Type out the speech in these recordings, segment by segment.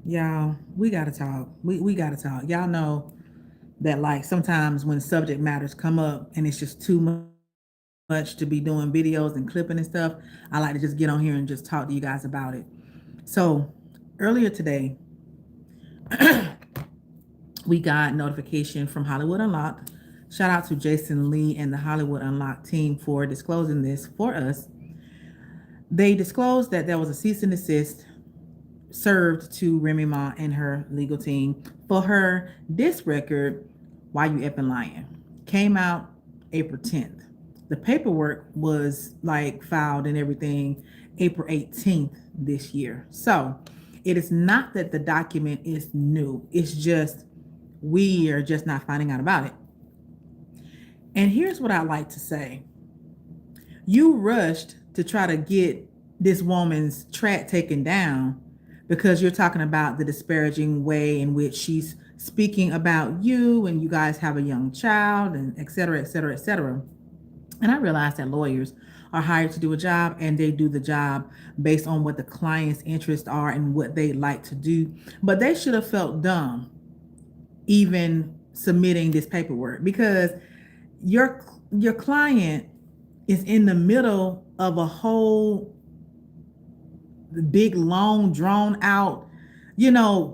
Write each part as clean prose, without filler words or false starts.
Y'all, we gotta talk. We gotta talk. Y'all know that like sometimes when subject matters come up and it's just too much to be doing videos and clipping and stuff, I like to just get on here and just talk to you guys about it. So earlier today, we got notification from Hollywood Unlocked. Shout out to Jason Lee and the Hollywood Unlocked team for disclosing this for us. They disclosed that there was a cease and desist served to Remy Ma and her legal team for her disc record, Why You Effing Lying. Came out April 10th. The paperwork was like filed and everything April 18th this year. So it is not that the document is new. It's just we are just not finding out about it. And here's what I like to say. You rushed to try to get this woman's track taken down because you're talking about the disparaging way in which she's speaking about you and you guys have a young child and et cetera, et cetera, et cetera. And I realize that lawyers are hired to do a job and they do the job based on what the client's interests are and what they like to do. But they should have felt dumb even submitting this paperwork because your client is in the middle of a whole big long drawn out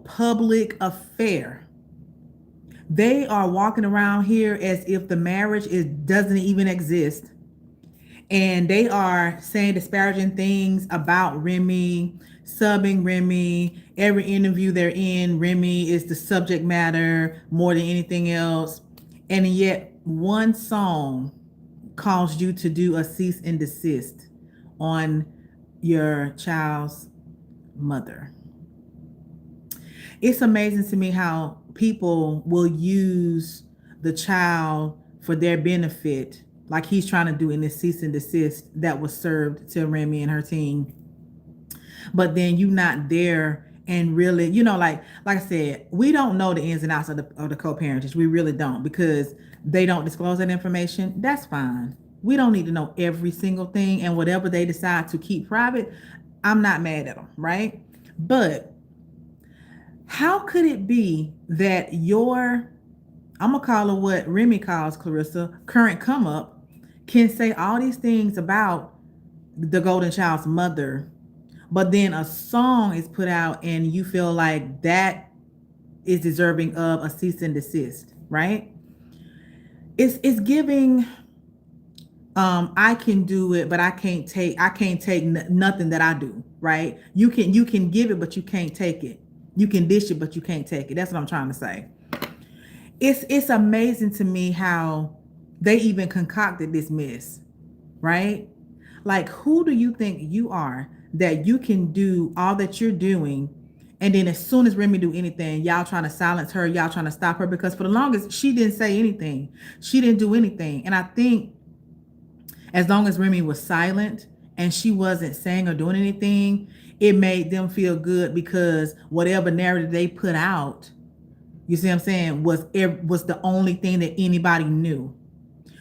public affair. They are walking around here as if the marriage is doesn't even exist, and they are saying disparaging things about Remy, subbing Remy. Every interview they're in, Remy is the subject matter more than anything else. And yet, one song caused you to do a cease and desist on your child's mother. It's amazing to me how people will use the child for their benefit, like he's trying to do in this cease and desist that was served to Remy and her team. But then you not there and really, like I said, we don't know the ins and outs of the co-parentage. We really don't because they don't disclose that information. That's fine. We don't need to know every single thing, and whatever they decide to keep private, I'm not mad at them, right? But how could it be that your, I'm gonna call her what Remy calls Claressa, current come up, can say all these things about the golden child's mother, but then a song is put out and you feel like that is deserving of a cease and desist, right? It's giving I can do it, but I can't take nothing that I do, right? You can give it, but you can't take it. You can dish it, but you can't take it. That's what I'm trying to say. It's amazing to me how they even concocted this mess, right? Like, who do you think you are that you can do all that you're doing, and then as soon as Remy do anything, y'all trying to silence her, y'all trying to stop her because for the longest she didn't say anything, she didn't do anything, and I think as long as Remy was silent and she wasn't saying or doing anything, it made them feel good because whatever narrative they put out, you see what I'm saying, was the only thing that anybody knew.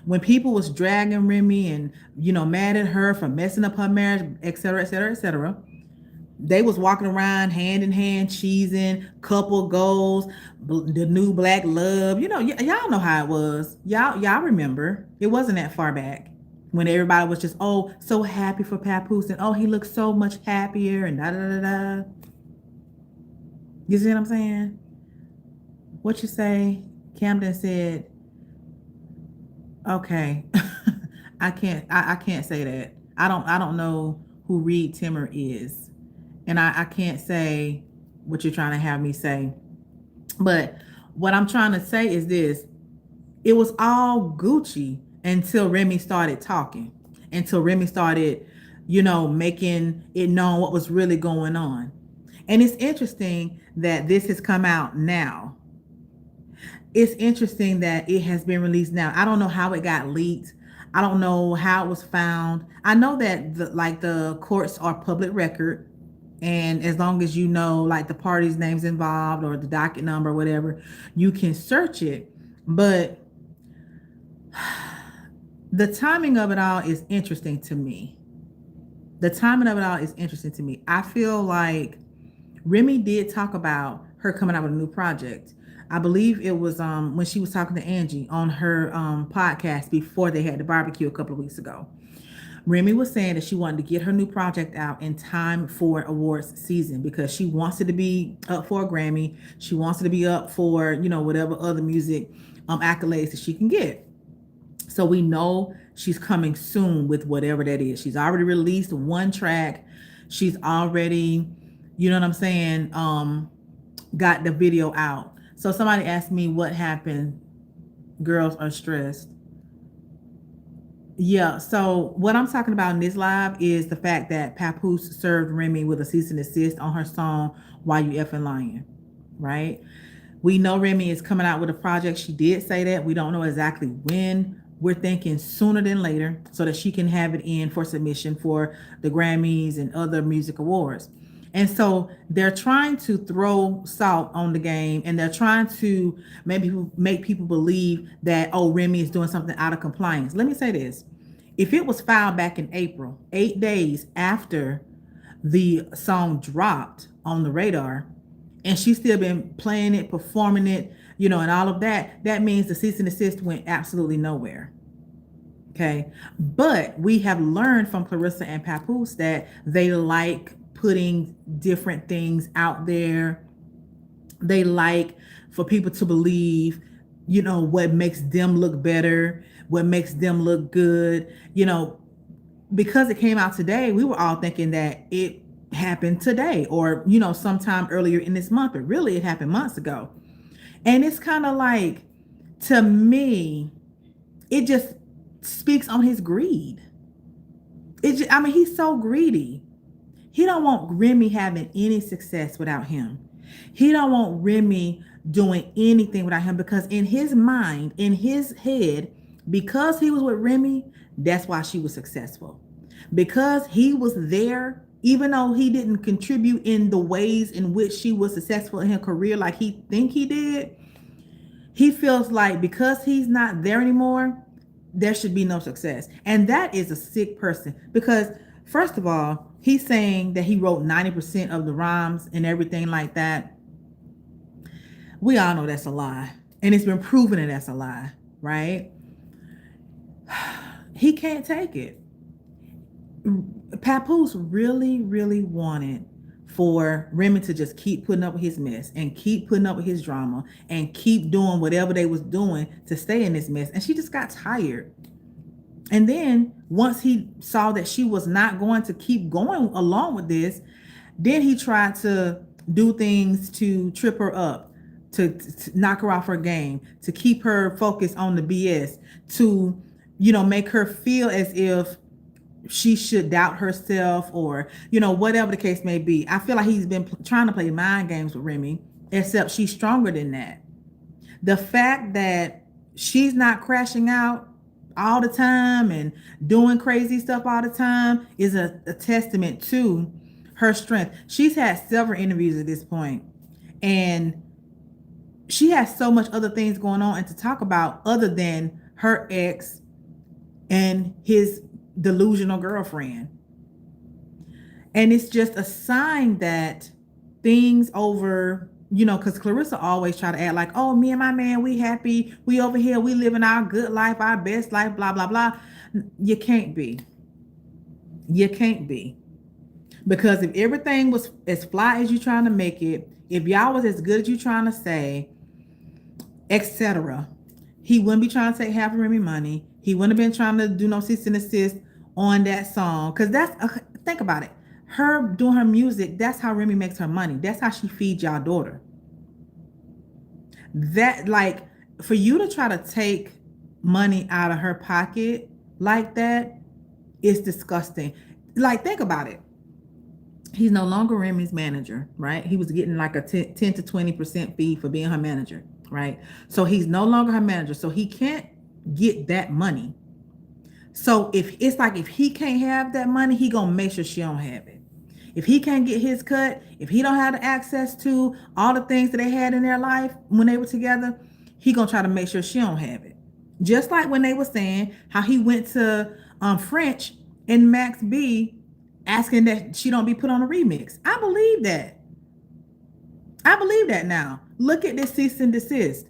When people was dragging Remy and mad at her for messing up her marriage, et cetera, et cetera, et cetera, they was walking around hand in hand, cheesing, couple goals, the new black love. Y'all know how it was. Y'all remember. It wasn't that far back when everybody was just so happy for Papoose and he looks so much happier and da da da da. You see what I'm saying? What you say? Camden said, "Okay, I can't say that. I don't know who Reed Timmer is, and I can't say what you're trying to have me say. But what I'm trying to say is this: it was all Gucci until Remy started talking, until Remy started, making it known what was really going on. And it's interesting that this has come out now. It's interesting that it has been released now. I don't know how it got leaked. I don't know how it was found. I know that the courts are public record, and as long as you know like the parties' names involved or the docket number or whatever, you can search it. But the timing of it all is interesting to me. The timing of it all is interesting to me. I feel like Remy did talk about her coming out with a new project. I believe it was when she was talking to Angie on her podcast before they had the barbecue a couple of weeks ago. Remy was saying that she wanted to get her new project out in time for awards season because she wants it to be up for a Grammy. She wants it to be up for, whatever other music accolades that she can get. So we know she's coming soon with whatever that is. She's already released one track. She's already, you know what I'm saying, got the video out. So somebody asked me what happened. Girls are stressed. Yeah, so what I'm talking about in this live is the fact that Papoose served Remy with a cease and desist on her song Why You Effing Lying, right? We know Remy is coming out with a project. She did say that. We don't know exactly when. We're thinking sooner than later so that she can have it in for submission for the Grammys and other music awards. And so they're trying to throw salt on the game, and they're trying to maybe make people believe that, oh, Remy is doing something out of compliance. Let me say this. If it was filed back in April, 8 days after the song dropped on the radar, and she's still been playing it, performing it, and all of that, that means the cease and desist went absolutely nowhere. Okay. But we have learned from Claressa and Papoose that they like putting different things out there. They like for people to believe, what makes them look better, what makes them look good. Because it came out today, we were all thinking that it happened today or, sometime earlier in this month, but really it happened months ago. And it's kind of like, to me, it just speaks on his greed. He's so greedy. He don't want Remy having any success without him. He don't want Remy doing anything without him because in his mind, in his head, because he was with Remy, that's why she was successful. Because he was there, even though he didn't contribute in the ways in which she was successful in her career like he think he did, he feels like because he's not there anymore, there should be no success. And that is a sick person because, first of all, he's saying that he wrote 90% of the rhymes and everything like that. We all know that's a lie. And it's been proven that that's a lie, right? He can't take it. Papoose really, really wanted for Remy to just keep putting up with his mess and keep putting up with his drama and keep doing whatever they was doing to stay in this mess. And she just got tired. And then once he saw that she was not going to keep going along with this, then he tried to do things to trip her up, to knock her off her game, to keep her focused on the BS, to, make her feel as if she should doubt herself or, whatever the case may be. I feel like he's been trying to play mind games with Remy, except she's stronger than that. The fact that she's not crashing out all the time and doing crazy stuff all the time is a testament to her strength. She's had several interviews at this point, and she has so much other things going on and to talk about other than her ex and his delusional girlfriend. And it's just a sign that things over, because Claressa always try to act like, oh, me and my man, we happy, we over here, we living our good life, our best life, blah, blah, blah. You can't be. You can't be. Because if everything was as fly as you trying to make it, if y'all was as good as you trying to say, etc., he wouldn't be trying to take half of Remy money. He wouldn't have been trying to do no cease and desist on that song. Because think about it. Her doing her music, that's how Remy makes her money. That's how she feeds y'all daughter. That, like, for you to try to take money out of her pocket like that is disgusting. Like, think about it. He's no longer Remy's manager, right? He was getting like a 10 to 20% fee for being her manager, right? So he's no longer her manager. So he can't get that money. So if he can't have that money, he gonna make sure she don't have it. If he can't get his cut, if he don't have the access to all the things that they had in their life when they were together, he gonna try to make sure she don't have it. Just like when they were saying how he went to French and Max B asking that she don't be put on a remix. I believe that. I believe that now. Look at this cease and desist.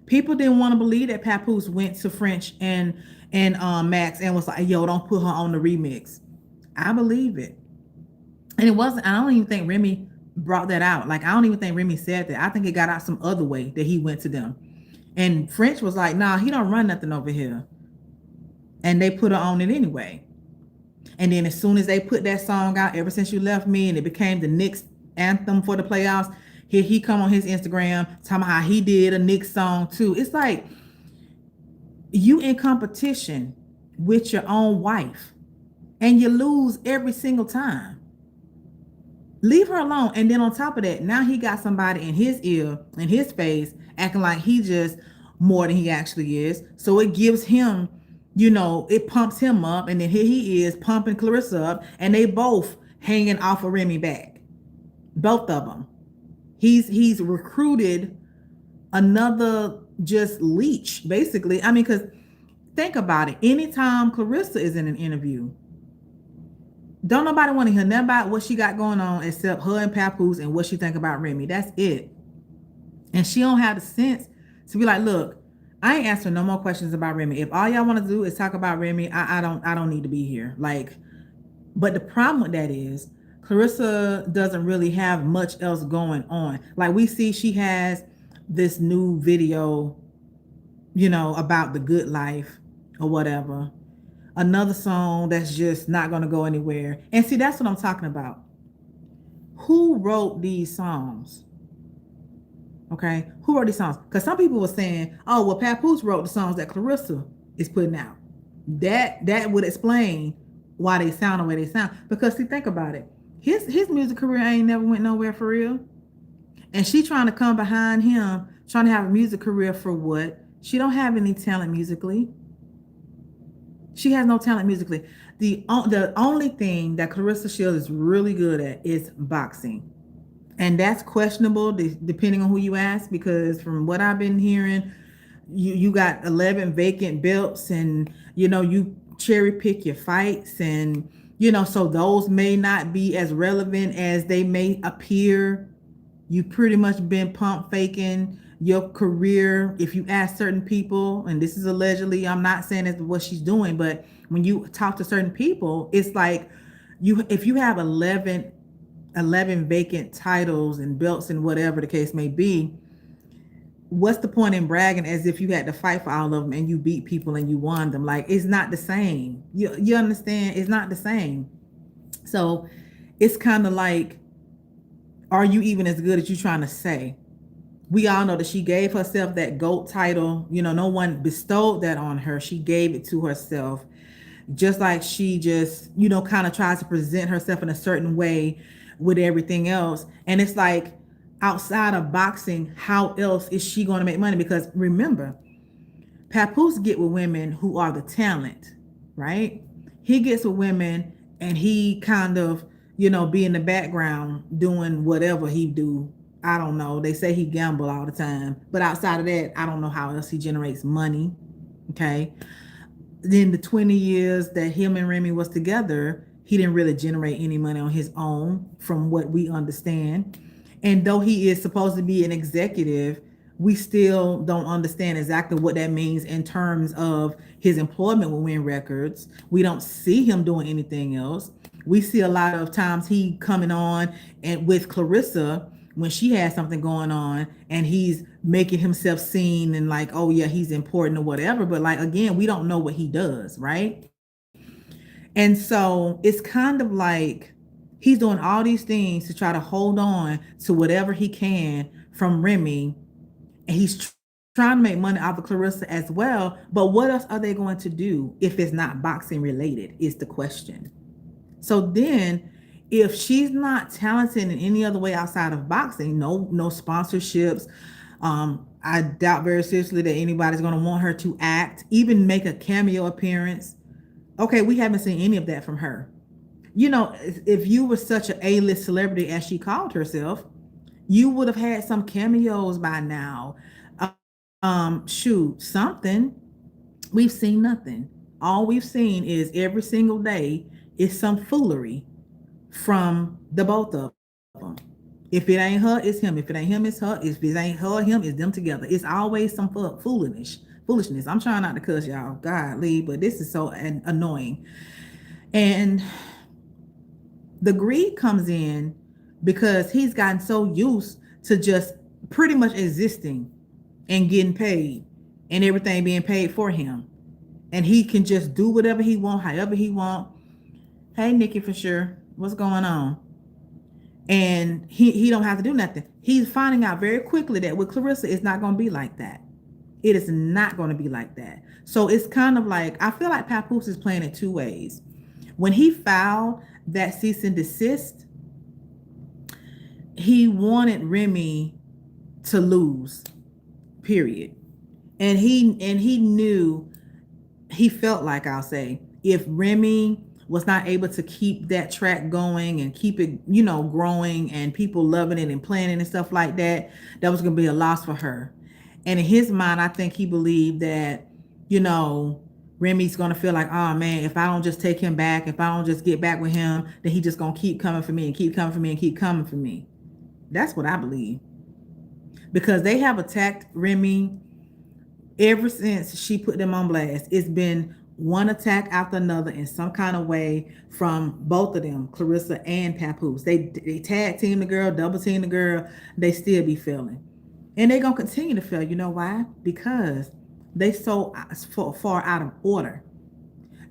People didn't want to believe that Papoose went to French and Max and was like, "Yo, don't put her on the remix." I believe it, and it wasn't. I don't even think Remy brought that out. Like, I don't even think Remy said that. I think it got out some other way that he went to them, and French was like, "Nah, he don't run nothing over here," and they put her on it anyway. And then as soon as they put that song out, Ever Since You Left Me, and it became the Knicks anthem for the playoffs, here he come on his Instagram talking about how he did a Knicks song too. It's like, you in competition with your own wife and you lose every single time. Leave her alone. And then on top of that, now he got somebody in his ear, in his face, acting like he just more than he actually is. So it gives him, it pumps him up. And then here he is pumping Claressa up, and they both hanging off of Remy back. Both of them. He's recruited another just leech, basically. I mean, because think about it. Anytime Claressa is in an interview, don't nobody want to hear nothing about what she got going on except her and Papoose and what she think about Remy. That's it. And she don't have the sense to be like, look, I ain't answering no more questions about Remy. If all y'all want to do is talk about Remy, I don't need to be here. Like, but the problem with that is Claressa doesn't really have much else going on. Like, we see she has this new video, about the good life or whatever. Another song that's just not going to go anywhere. And see, that's what I'm talking about. Who wrote these songs? Okay, who wrote these songs? Because some people were saying, "Oh, well, Papoose wrote the songs that Claressa is putting out." That would explain why they sound the way they sound. Because see, think about it. His music career ain't never went nowhere for real. And she trying to come behind him, trying to have a music career for what? She don't have any talent musically. She has no talent musically. The only thing that Claressa Shields is really good at is boxing. And that's questionable depending on who you ask, because from what I've been hearing, you got 11 vacant belts, and you cherry pick your fights, and so those may not be as relevant as they may appear. You pretty much been pump faking your career. If you ask certain people, and this is allegedly, I'm not saying it's what she's doing, but when you talk to certain people, it's like, if you have 11 vacant titles and belts and whatever the case may be, what's the point in bragging as if you had to fight for all of them and you beat people and you won them? Like, it's not the same. You understand? It's not the same. So it's kind of like, are you even as good as you trying to say? We all know that she gave herself that GOAT title. No one bestowed that on her. She gave it to herself. Just like she just, kind of tries to present herself in a certain way with everything else. And it's like, outside of boxing, how else is she going to make money? Because remember, Papoose get with women who are the talent, right? He gets with women and he kind of, be in the background doing whatever he do. I don't know. They say he gamble all the time. But outside of that, I don't know how else he generates money. Okay. Then the 20 years that him and Remy was together, he didn't really generate any money on his own, from what we understand. And though he is supposed to be an executive, we still don't understand exactly what that means in terms of his employment with Win Records. We don't see him doing anything else. We see a lot of times he coming on and with Claressa when she has something going on, and he's making himself seen and like, oh yeah, he's important or whatever. But like, again, we don't know what he does, right? And so it's kind of like he's doing all these things to try to hold on to whatever he can from Remy. And he's trying to make money off of Claressa as well. But what else are they going to do if it's not boxing related is the question. So then if she's not talented in any other way outside of boxing, no sponsorships, I doubt very seriously that anybody's going to want her to act, even make a cameo appearance. Okay, we haven't seen any of that from her. If you were such an A-list celebrity as she called herself, you would have had some cameos by now. Shoot, something. We've seen nothing. All we've seen is every single day is some foolery from the both of them. If it ain't her, it's him. If it ain't him, it's her. If it ain't her, him, it's them together. It's always some foolishness. I'm trying not to cuss y'all, godly, but this is so annoying. And the greed comes in because he's gotten so used to just pretty much existing and getting paid and everything being paid for him. And he can just do whatever he want, however he want. Hey, Nikki, for sure. What's going on? And he don't have to do nothing. He's finding out very quickly that with Claressa, it's not going to be like that. It is not going to be like that. So it's kind of like, I feel like Papoose is playing it two ways. When he filed that cease and desist, he wanted Remy to lose, period. And he knew, he felt like, I'll say, if Remy was not able to keep that track going and keep it, growing and people loving it and playing it and stuff like that, that was going to be a loss for her. And in his mind, I think he believed that, Remy's going to feel like, oh man, if I don't just take him back, if I don't just get back with him, then he just going to keep coming for me and keep coming for me and keep coming for me. That's what I believe. Because they have attacked Remy ever since she put them on blast. It's been one attack after another in some kind of way from both of them, Claressa and Papoose. They tag team the girl, double team the girl. They still be failing. And they're going to continue to fail. You know why? Because they so far out of order.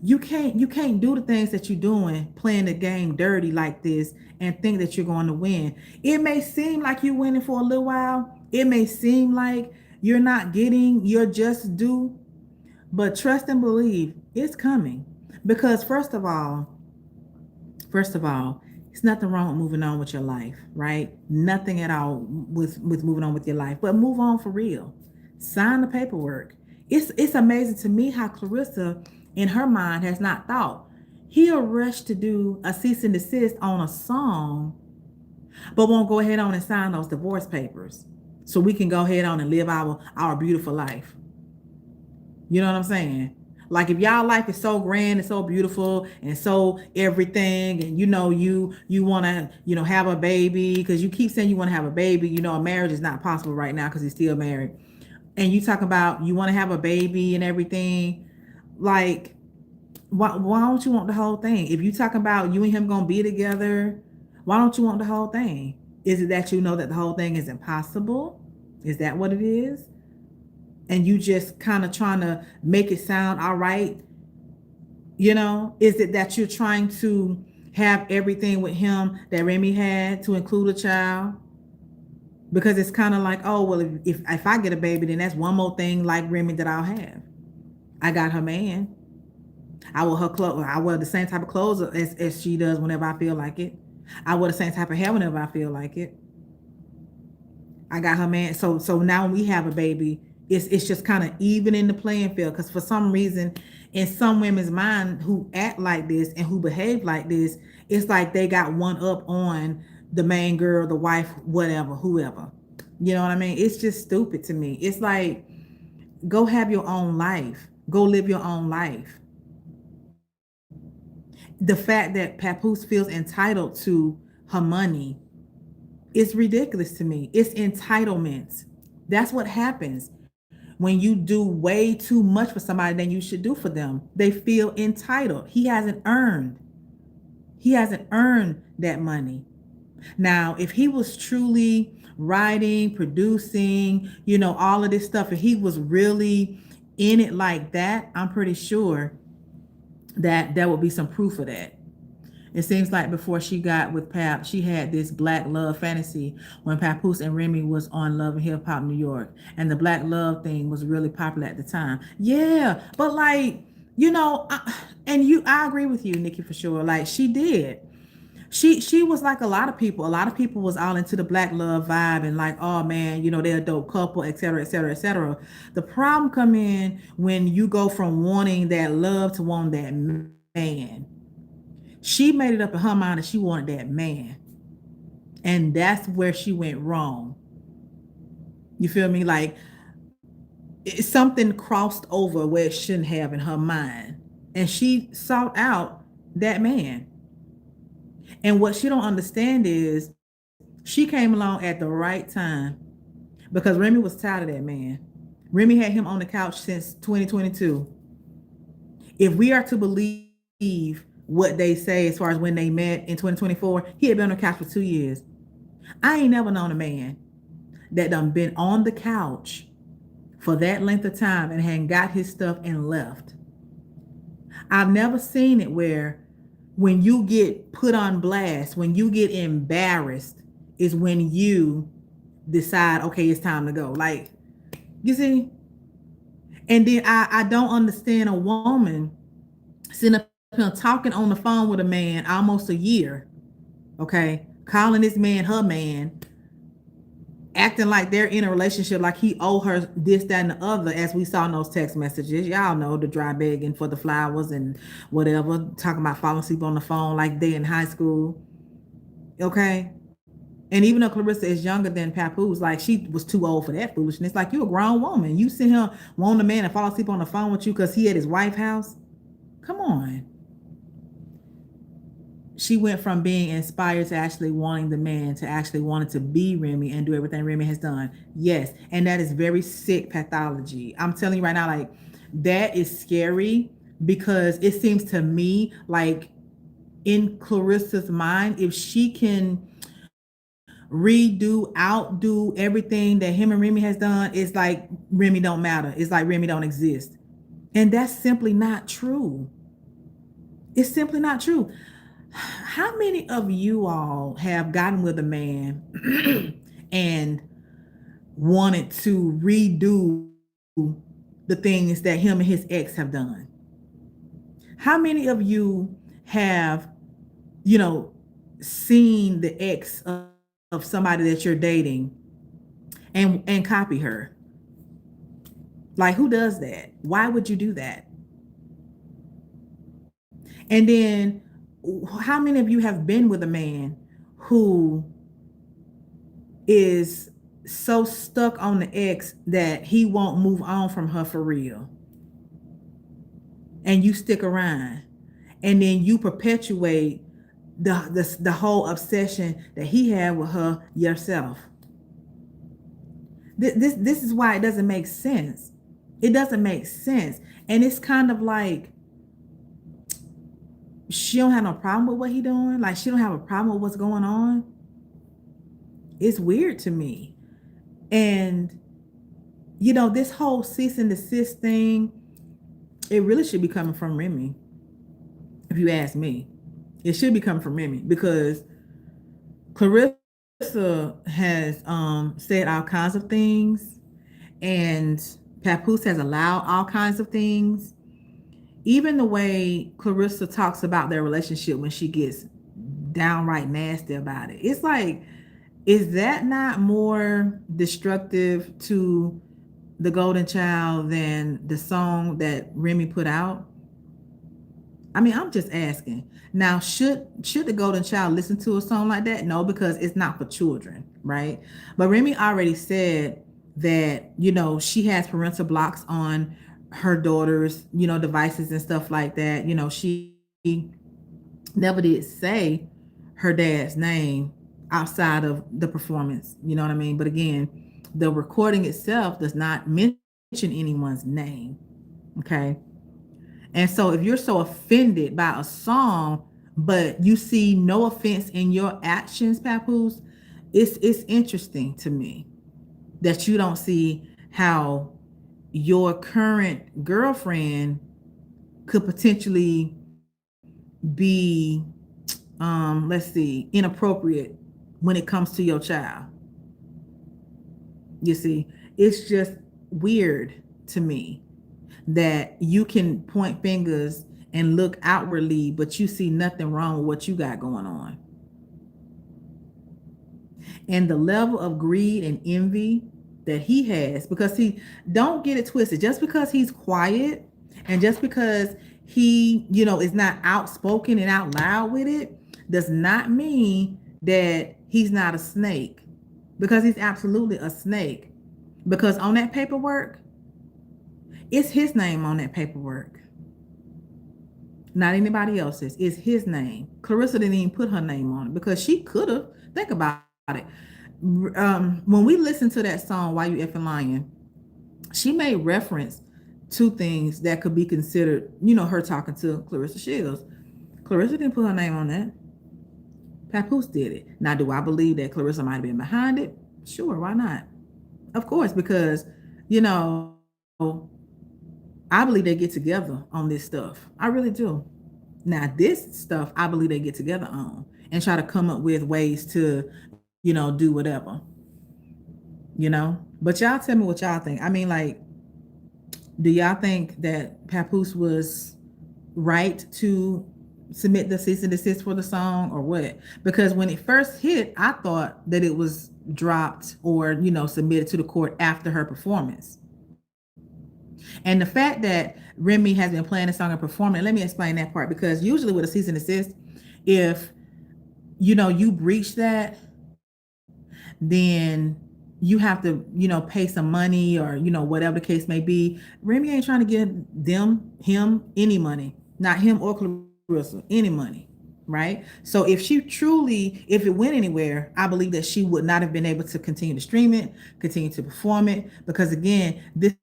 You can't do the things that you're doing, playing the game dirty like this and think that you're going to win. It may seem like you're winning for a little while. It may seem like you're not getting your just due, but trust and believe it's coming. Because first of all, it's nothing wrong with moving on with your life, right? Nothing at all with moving on with your life, but move on for real. Sign the paperwork. It's amazing to me how Claressa, in her mind, has not thought he'll rush to do a cease and desist on a song, but won't go ahead on and sign those divorce papers so we can go ahead on and live our beautiful life. You know what I'm saying? Like if y'all life is so grand and so beautiful and so everything, and you want to have a baby, because you keep saying you want to have a baby, a marriage is not possible right now because he's still married, and you talk about you want to have a baby and everything, like why don't you want the whole thing? If you talk about you and him gonna be together, why don't you want the whole thing? Is it that you know that the whole thing is impossible? Is that what it is? And you just kind of trying to make it sound all right? Is it that you're trying to have everything with him that Remy had, to include a child? Because it's kind of like, oh, well, if I get a baby, then that's one more thing like Remy that I'll have. I got her man. I wear her clothes. I wear the same type of clothes as she does whenever I feel like it. I wear the same type of hair whenever I feel like it. I got her man. So now when we have a baby, it's just kind of even in the playing field. Because for some reason, in some women's mind who act like this and who behave like this, it's like they got one up on the main girl, the wife, whatever, whoever. You know what I mean? It's just stupid to me. It's like, go have your own life. Go live your own life. The fact that Papoose feels entitled to her money is ridiculous to me. It's entitlement. That's what happens when you do way too much for somebody than you should do for them. They feel entitled. He hasn't earned that money. Now, if he was truly writing, producing, all of this stuff, if he was really in it like that, I'm pretty sure that there would be some proof of that. It seems like before she got with Pap, she had this black love fantasy when Papoose and Remy was on Love and Hip Hop New York, and the black love thing was really popular at the time. Yeah, but like, I agree with you, Nikki, for sure. Like she did. She was like a lot of people. A lot of people was all into the black love vibe and like, oh man, they're a dope couple, et cetera, et cetera, et cetera. The problem come in when you go from wanting that love to wanting that man. She made it up in her mind that she wanted that man. And that's where she went wrong. You feel me? Like something crossed over where it shouldn't have in her mind. And she sought out that man. And what she don't understand is She came along at the right time because Remy was tired of that man. Remy had him on the couch since 2022. If we are to believe what they say as far as when they met in 2024, he had been on the couch for 2 years. I ain't never known a man that done been on the couch for that length of time and hadn't got his stuff and left. I've never seen it where when you get put on blast, when you get embarrassed, is when you decide, okay, it's time to go. Like, you see? And then I don't understand a woman sitting up here talking on the phone with a man almost a year, okay? Calling this man her man, acting like they're in a relationship, like he owe her this, that, and the other, as we saw in those text messages. Y'all know the dry begging for the flowers and whatever, talking about falling asleep on the phone like they in high school. Okay. And even though Claressa is younger than Papoose, like she was too old for that foolishness. Like, you a grown woman. You sit here wanting a man to fall asleep on the phone with you because he at his wife's house. Come on. She went from being inspired to actually wanting the man to actually wanting to be Remy and do everything Remy has done. Yes. And that is very sick pathology. I'm telling you right now, like, that is scary because it seems to me like in Claressa's mind, if she can redo, outdo everything that him and Remy has done, it's like Remy don't matter. It's like Remy don't exist. And that's simply not true. It's simply not true. How many of you all have gotten with a man and wanted to redo the things that him and his ex have done? How many of you have, seen the ex of somebody that you're dating and copy her? Like, who does that? Why would you do that? And then how many of you have been with a man who is so stuck on the ex that he won't move on from her for real? And you stick around, and then you perpetuate the whole obsession that he had with her yourself. This is why it doesn't make sense. It doesn't make sense. And it's kind of like she don't have no problem with what he doing. Like, she don't have a problem with what's going on. It's weird to me. And this whole cease and desist thing, it really should be coming from Remy. If you ask me, it should be coming from Remy, because Claressa has said all kinds of things, and Papoose has allowed all kinds of things. Even the way Claressa talks about their relationship when she gets downright nasty about it. It's like, is that not more destructive to the golden child than the song that Remy put out? I mean, I'm just asking. Now, should the golden child listen to a song like that? No, because it's not for children, right? But Remy already said that, she has parental blocks on her daughter's, devices and stuff like that. She never did say her dad's name outside of the performance. You know what I mean? But again, the recording itself does not mention anyone's name. Okay. And so if you're so offended by a song, but you see no offense in your actions, Papoose, it's interesting to me that you don't see how your current girlfriend could potentially be, inappropriate when it comes to your child. You see, it's just weird to me that you can point fingers and look outwardly, but you see nothing wrong with what you got going on. And the level of greed and envy that he has, because don't get it twisted, just because he's quiet and just because he, is not outspoken and out loud with it, does not mean that he's not a snake, because he's absolutely a snake. Because on that paperwork, it's his name on that paperwork, not anybody else's. It's his name. Claressa didn't even put her name on it because she could have. Think about it. it. When we listen to that song, Why You Effing Lying, she made reference to things that could be considered, her talking to Claressa Shields. Claressa didn't put her name on that. Papoose did it. Now, do I believe that Claressa might have been behind it? Sure, why not? Of course, because, you know, I believe they get together on this stuff. I really do. Now, this stuff, I believe they get together on and try to come up with ways to, do whatever, But y'all tell me what y'all think. I mean, like, do y'all think that Papoose was right to submit the cease and desist for the song or what? Because when it first hit, I thought that it was dropped or, submitted to the court after her performance. And the fact that Remy has been playing the song and performing, let me explain that part, because usually with a cease and desist, if you breach that, then you have to, pay some money or, whatever the case may be. Remy ain't trying to give him any money, not him or Claressa, any money. Right. So if it went anywhere, I believe that she would not have been able to continue to stream it, continue to perform it, because again, this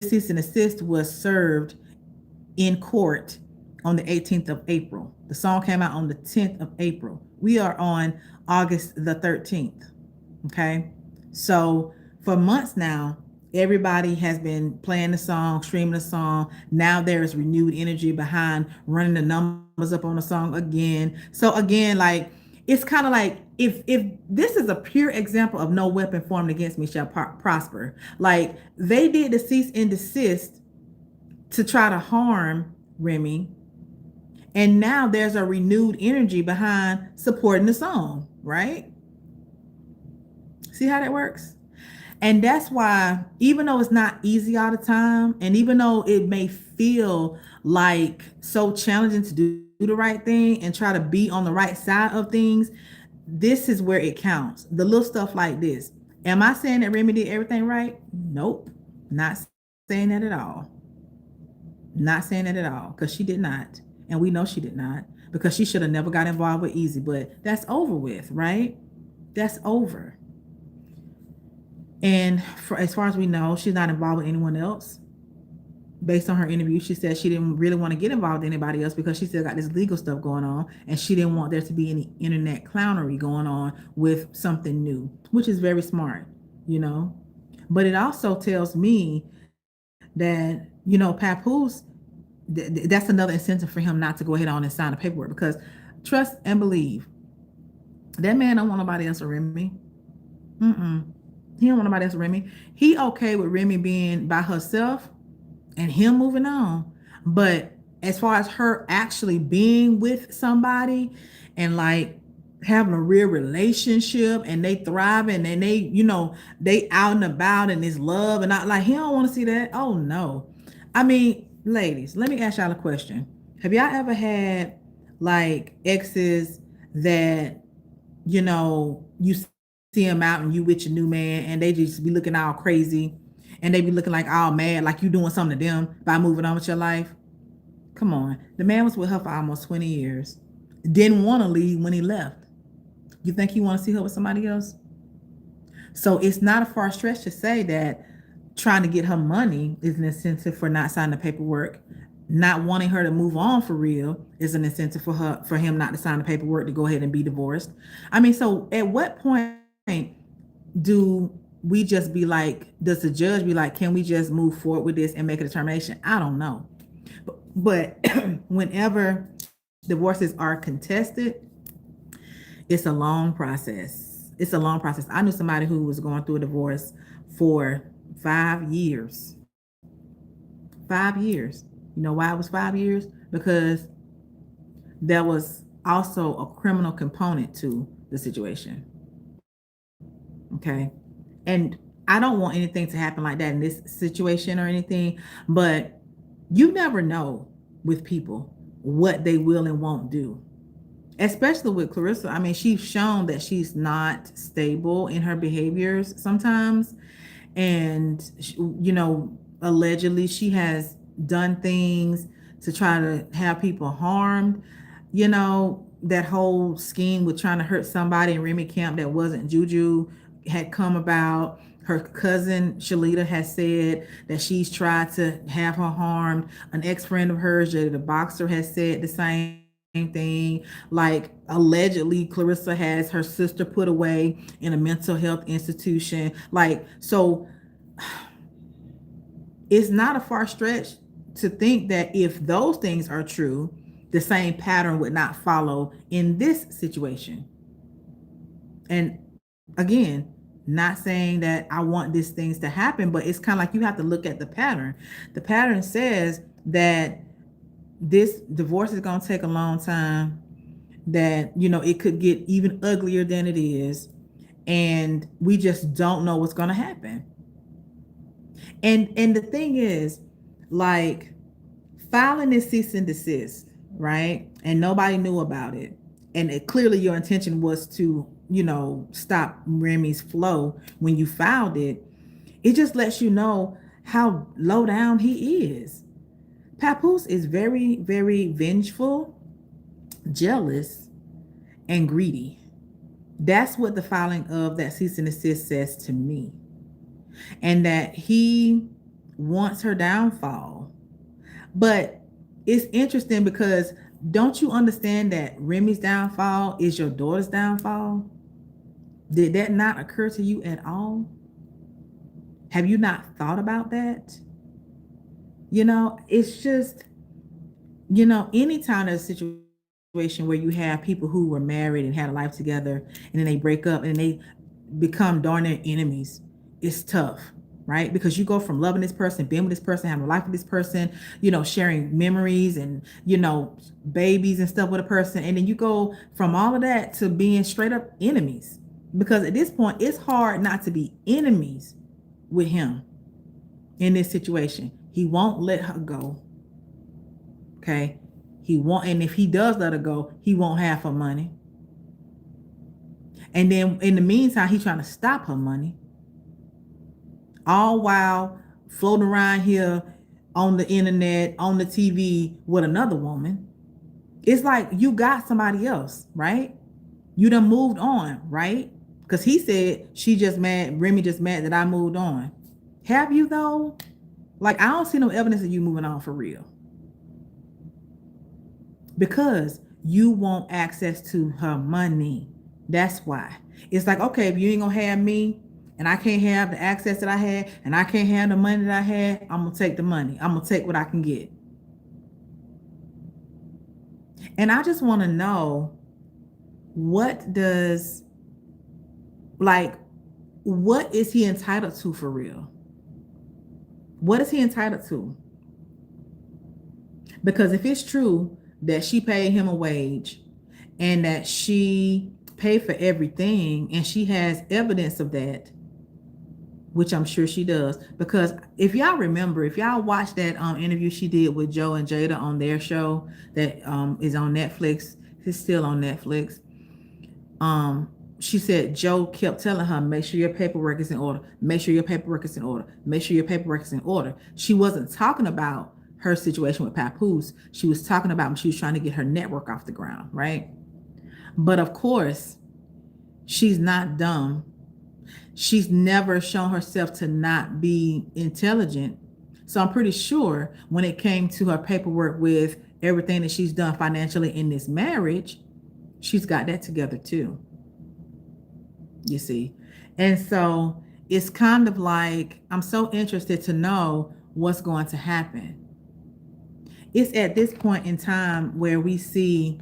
cease and desist was served in court on the 18th of April. The song came out on the 10th of April. We are on August the 13th. Okay. So for months now, everybody has been playing the song, streaming the song. Now there's renewed energy behind running the numbers up on the song again. So again, like, it's kind of like, if this is a pure example of no weapon formed against me shall prosper. Like, they did the cease and desist to try to harm Remy, and now there's a renewed energy behind supporting the song, right? See how that works? And that's why, even though it's not easy all the time, and even though it may feel like so challenging to do the right thing and try to be on the right side of things, this is where it counts. The little stuff like this. Am I saying that Remy did everything right? Nope. Not saying that at all. Not saying that at all, because she did not. And we know she did not, because she should have never got involved with Easy. But that's over with, right? That's over. And as far as we know, she's not involved with anyone else. Based on her interview, she said she didn't really want to get involved with anybody else because she still got this legal stuff going on, and she didn't want there to be any internet clownery going on with something new, which is very smart, But it also tells me that, Papoose, that's another incentive for him not to go ahead on and sign the paperwork, because trust and believe, that man don't want nobody else to Remy. He don't want nobody else to Remy. He okay with Remy being by herself and him moving on. But as far as her actually being with somebody and like having a real relationship and they thriving and they, they out and about and this love and not like, he don't want to see that. Oh no. I mean, ladies, let me ask y'all a question. Have y'all ever had like exes that, you see them out and you with your new man and they just be looking all crazy and they be looking like all mad, like you doing something to them by moving on with your life? Come on. The man was with her for almost 20 years. Didn't want to leave when he left. You think he want to see her with somebody else? So it's not a far stretch to say that trying to get her money is an incentive for not signing the paperwork. Not wanting her to move on for real is an incentive for him not to sign the paperwork to go ahead and be divorced. I mean, so at what point do we just be like, does the judge be like, can we just move forward with this and make a determination? I don't know. But whenever divorces are contested, it's a long process. It's a long process. I knew somebody who was going through a divorce for 5 years. 5 years. You know why it was 5 years? Because there was also a criminal component to the situation. Okay. And I don't want anything to happen like that in this situation or anything, but you never know with people what they will and won't do. Especially with Claressa. I mean, she's shown that she's not stable in her behaviors sometimes. And, allegedly she has done things to try to have people harmed. that whole scheme with trying to hurt somebody in Remy camp that wasn't Juju had come about. Her cousin Shalita has said that she's tried to have her harmed. An ex-friend of hers, Jada the boxer, has said the same thing. Like, allegedly, Claressa has her sister put away in a mental health institution. Like, so it's not a far stretch to think that if those things are true, the same pattern would not follow in this situation. And again, not saying that I want these things to happen, but it's kind of like you have to look at the pattern. The pattern says that this divorce is going to take a long time, that, it could get even uglier than it is. And we just don't know what's going to happen. And the thing is, like, filing this cease and desist, right? And nobody knew about it. And clearly your intention was to, stop Remy's flow when you filed it. It just lets you know how low down he is. Papoose is very, very vengeful, jealous, and greedy. That's what the filing of that cease and desist says to me. And that he wants her downfall. But it's interesting because don't you understand that Remy's downfall is your daughter's downfall? Did that not occur to you at all? Have you not thought about that? It's just, anytime there's a situation where you have people who were married and had a life together and then they break up and they become darn near enemies, it's tough, right? Because you go from loving this person, being with this person, having a life with this person, sharing memories and, babies and stuff with a person. And then you go from all of that to being straight up enemies. Because at this point, it's hard not to be enemies with him in this situation. He won't let her go. Okay? And if he does let her go, he won't have her money. And then in the meantime, he's trying to stop her money. All while floating around here on the internet, on the TV with another woman. It's like you got somebody else, right? You done moved on, right? Because he said Remy just mad that I moved on. Have you though? Like, I don't see no evidence of you moving on for real. Because you want access to her money. That's why. It's like, okay, if you ain't gonna have me, and I can't have the access that I had, and I can't have the money that I had, I'm gonna take the money. I'm gonna take what I can get. And I just want to know, what is he entitled to for real? What is he entitled to? Because if it's true that she paid him a wage and that she paid for everything and she has evidence of that, which I'm sure she does, because if y'all remember, if y'all watched that interview she did with Joe and Jada on their show that is on Netflix, it's still on Netflix. She said Joe kept telling her, make sure your paperwork is in order, make sure your paperwork is in order, make sure your paperwork is in order. She wasn't talking about her situation with Papoose. She was talking about when she was trying to get her network off the ground, right? But of course, she's not dumb. She's never shown herself to not be intelligent. So I'm pretty sure when it came to her paperwork with everything that she's done financially in this marriage, she's got that together too. You see? And so it's kind of like, I'm so interested to know what's going to happen. It's at this point in time where we see,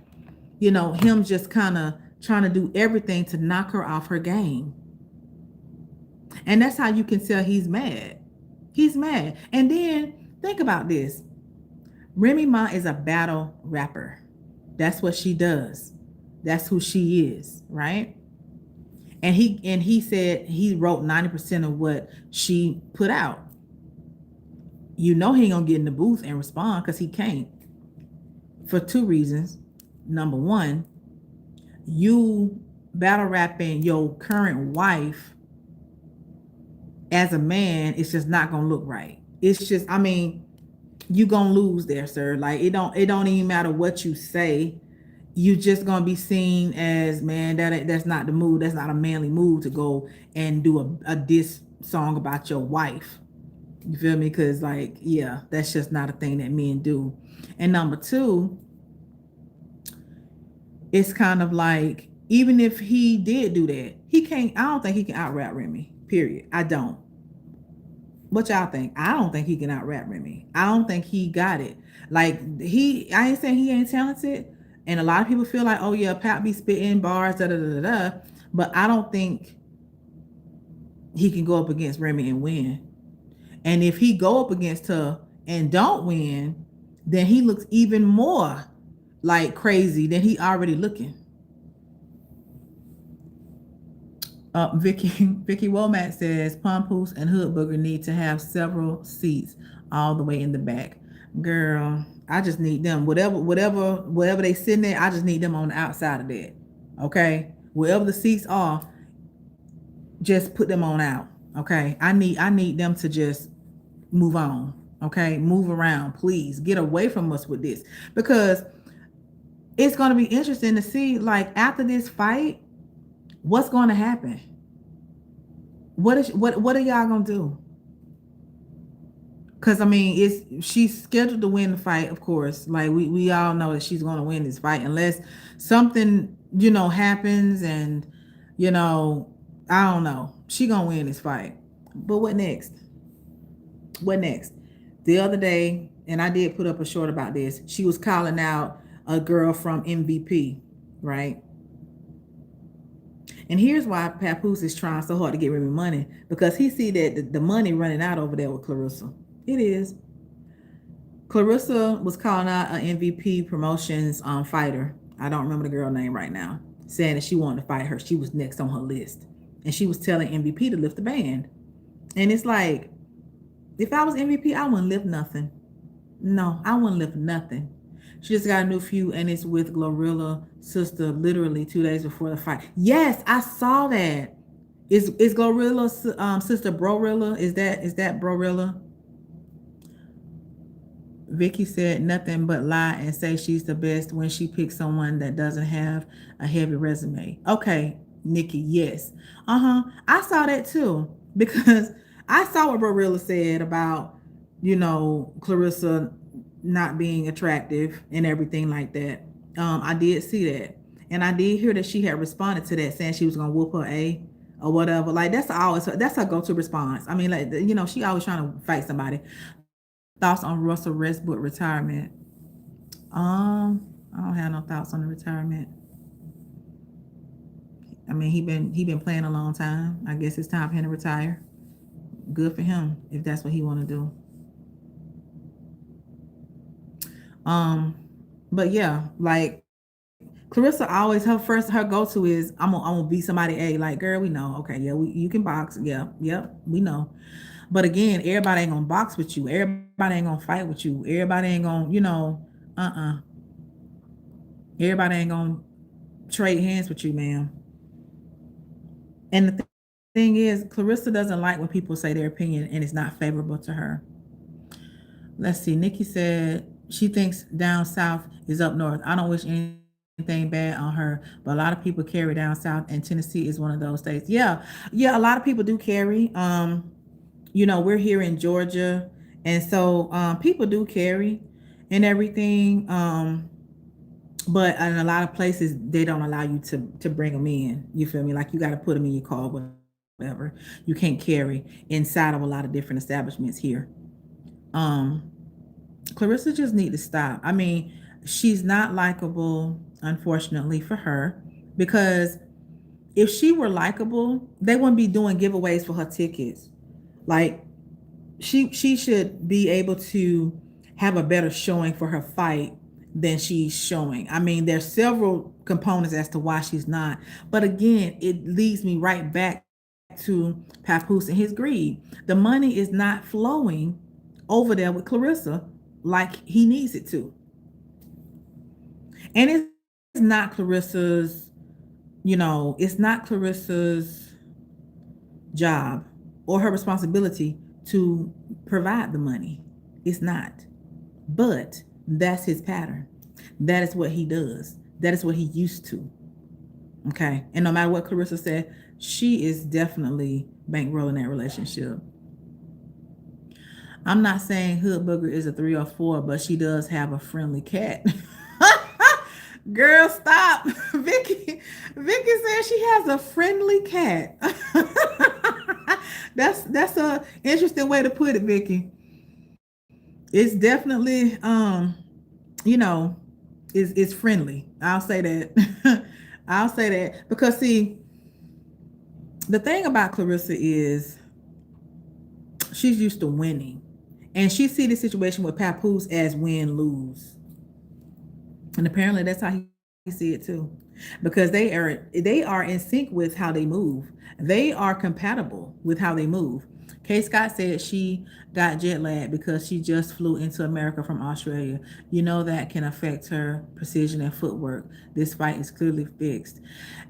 him just kind of trying to do everything to knock her off her game. And that's how you can tell he's mad. He's mad. And then think about this. Remy Ma is a battle rapper. That's what she does. That's who she is, right? And he said he wrote 90% of what she put out. He ain't gonna get in the booth and respond, because he can't. For two reasons. Number one, you battle rapping your current wife as a man, it's just not gonna look right. It's just, you gonna lose there, sir. Like, it don't even matter what you say. you just gonna be seen as, man, that's not the mood. That's not a manly move to go and do a diss song about your wife. You feel me? Because like, yeah, that's just not a thing that men do. And number two, it's kind of like, even if he did do that, he can't. I don't think he can out rap Remy. Period. I don't. What y'all think? I don't think he can out rap Remy. I don't think he got it. Like, I ain't saying he ain't talented, and a lot of people feel like, oh yeah, Pap be spitting bars, da da da da da. But I don't think he can go up against Remy and win. And if he go up against her and don't win, then he looks even more like crazy than he already looking. Vicky Womack says Papoose and Hood Booger need to have several seats all the way in the back. Girl, I just need them. Whatever they sitting there, I just need them on the outside of that. Okay? Wherever the seats are, just put them on out. Okay? I need them to just move on. Okay? Move around, please. Get away from us with this. Because it's gonna be interesting to see, like, after this fight, what's gonna happen? What are y'all gonna do? Because I mean, she's scheduled to win the fight, of course. Like, we all know that she's gonna win this fight unless something, happens, and I don't know. She gonna win this fight. But what next? What next? The other day, and I did put up a short about this, she was calling out a girl from MVP, right? And here's why Papoose is trying so hard to get Remy money, because he see that the money running out over there with Claressa. It is. Claressa was calling out an MVP Promotions fighter. I don't remember the girl name right now, saying that she wanted to fight her. She was next on her list. And she was telling MVP to lift the band. And it's like, if I was MVP, I wouldn't lift nothing. No, I wouldn't lift nothing. She just got a new feud, and it's with Glorilla's sister literally 2 days before the fight. Yes, I saw that. Is Glorilla's sister Brorilla? Is that Brorilla? Vicky said nothing but lie and say she's the best when she picks someone that doesn't have a heavy resume. Okay, Nikki, yes. I saw that too, because I saw what Brorilla said about, Claressa not being attractive and everything like that. I did see that. And I did hear that she had responded to that, saying she was gonna whoop her A or whatever. Like, that's her go-to response. I mean, like, she always trying to fight somebody. Thoughts on Russell Westbrook retirement? I don't have no thoughts on the retirement. I mean, he been playing a long time. I guess it's time for him to retire. Good for him if that's what he want to do. But yeah, like, Claressa always, her go-to is, I'm gonna beat somebody A. Like, girl, we know. Okay, yeah, you can box. Yeah, yep, we know. But again, everybody ain't gonna box with you. Everybody ain't gonna fight with you. Everybody ain't gonna, everybody ain't gonna trade hands with you, ma'am. And the thing is, Claressa doesn't like when people say their opinion and it's not favorable to her. Let's see. Nikki said she thinks down south is up north. I don't wish anything bad on her, but a lot of people carry down south, and Tennessee is one of those states. Yeah, a lot of people do carry. We're here in Georgia, and so people do carry and everything. But in a lot of places, they don't allow you to bring them in. You feel me? Like, you got to put them in your car, whatever. You can't carry inside of a lot of different establishments here. Claressa just need to stop. I mean, she's not likable, unfortunately for her, because if she were likable, they wouldn't be doing giveaways for her tickets. Like, she should be able to have a better showing for her fight than she's showing. I mean, there's several components as to why she's not. But again, it leads me right back to Papoose and his greed. The money is not flowing over there with Claressa like he needs it to. And it's not Claressa's, it's not Claressa's job or her responsibility to provide the money. It's not. But that's his pattern. That is what he does. That is what he used to. Okay. And no matter what Claressa said, she is definitely bankrolling that relationship. I'm not saying Hood Booger is a 3 or 4, but she does have a friendly cat. Girl, stop. Vicky says she has a friendly cat. That's a interesting way to put it, Vicky. It's definitely you know, is friendly. I'll say that. I'll say that because see, the thing about Claressa is she's used to winning. And she see the situation with Papoose as win lose. And apparently that's how he see it too. Because they are in sync with how they move. They are compatible with how they move. Kay Scott said she got jet lag because she just flew into America from Australia. You know that can affect her precision and footwork. This fight is clearly fixed.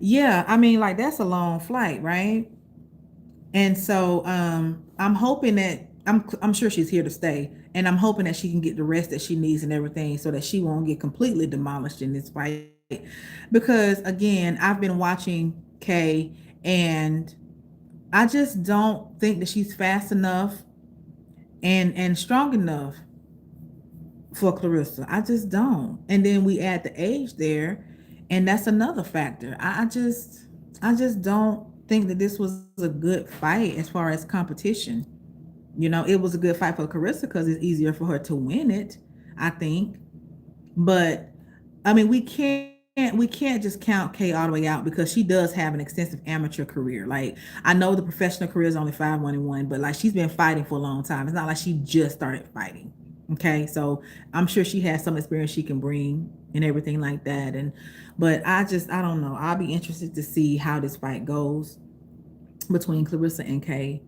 Yeah, I mean, like that's a long flight, right? And so I'm hoping that I'm sure she's here to stay, and I'm hoping that she can get the rest that she needs and everything, so that she won't get completely demolished in this fight. Because again, I've been watching Kay, and I just don't think that she's fast enough and strong enough for Claressa. I just don't. And then we add the age there, and that's another factor. I just don't think that this was a good fight as far as competition. It was a good fight for Claressa because it's easier for her to win it, I think. But I mean, we can't just count Kay all the way out because she does have an extensive amateur career. Like I know the professional career is only 5-1-1, but like she's been fighting for a long time. It's not like she just started fighting. Okay, so I'm sure she has some experience she can bring and everything like that. But I don't know. I'll be interested to see how this fight goes between Claressa and Kay.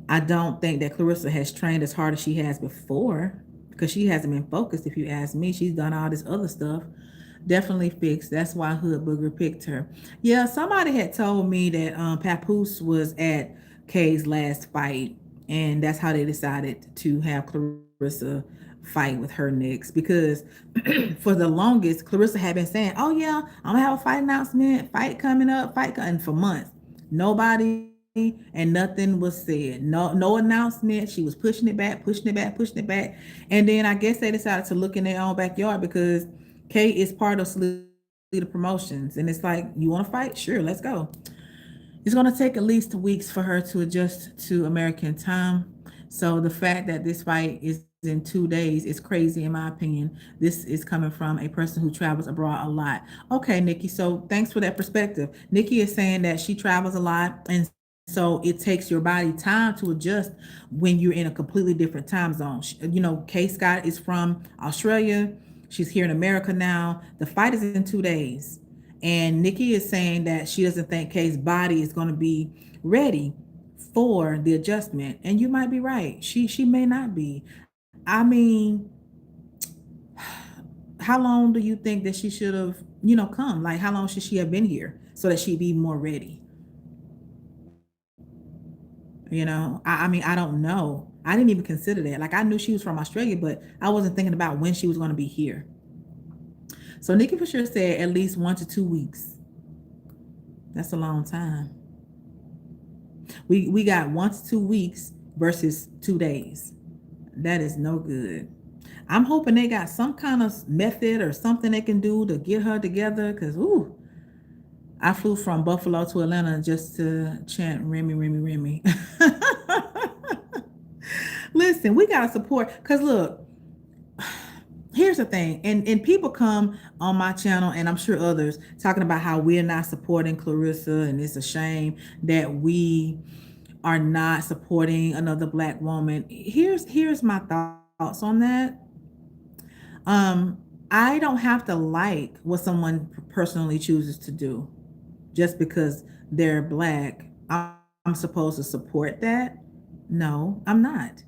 I don't think that Claressa has trained as hard as she has before because she hasn't been focused. If you ask me, she's done all this other stuff. Definitely fixed. That's why Hood Booger picked her. Yeah, somebody had told me that Papoose was at Kay's last fight, and that's how they decided to have Claressa fight with her next. Because for the longest, Claressa had been saying, "Oh yeah, I'm gonna have a fight announcement, fight coming up, fight coming," for months. Nobody and nothing was said. No announcement. She was pushing it back, pushing it back, pushing it back. And then I guess they decided to look in their own backyard because Kay is part of Salida Promotions. And it's like, you want to fight? Sure, let's go. It's going to take at least weeks for her to adjust to American time. So the fact that this fight is in 2 days is crazy in my opinion. This is coming from a person who travels abroad a lot. Okay, Nikki. So thanks for that perspective. Nikki is saying that she travels a lot, and so it takes your body time to adjust when you're in a completely different time zone. Kay Scott is from Australia. She's here in America now. The fight is in 2 days. And Nikki is saying that she doesn't think Kay's body is going to be ready for the adjustment. And you might be right. She may not be. I mean, how long do you think that she should have, come? Like, how long should she have been here so that she'd be more ready? I mean, I don't know. I didn't even consider that. Like, I knew she was from Australia, but I wasn't thinking about when she was going to be here. So Nikki for sure said at least 1 to 2 weeks. That's a long time. We got 1 to 2 weeks versus 2 days. That is no good. I'm hoping they got some kind of method or something they can do to get her together. Cause I flew from Buffalo to Atlanta just to chant Remy, Remy, Remy. Listen, we gotta support. Cause look, here's the thing, and people come on my channel, and I'm sure others, talking about how we're not supporting Claressa, and it's a shame that we are not supporting another Black woman. Here's my thoughts on that. I don't have to like what someone personally chooses to do just because they're Black. I'm supposed to support that. No, I'm not.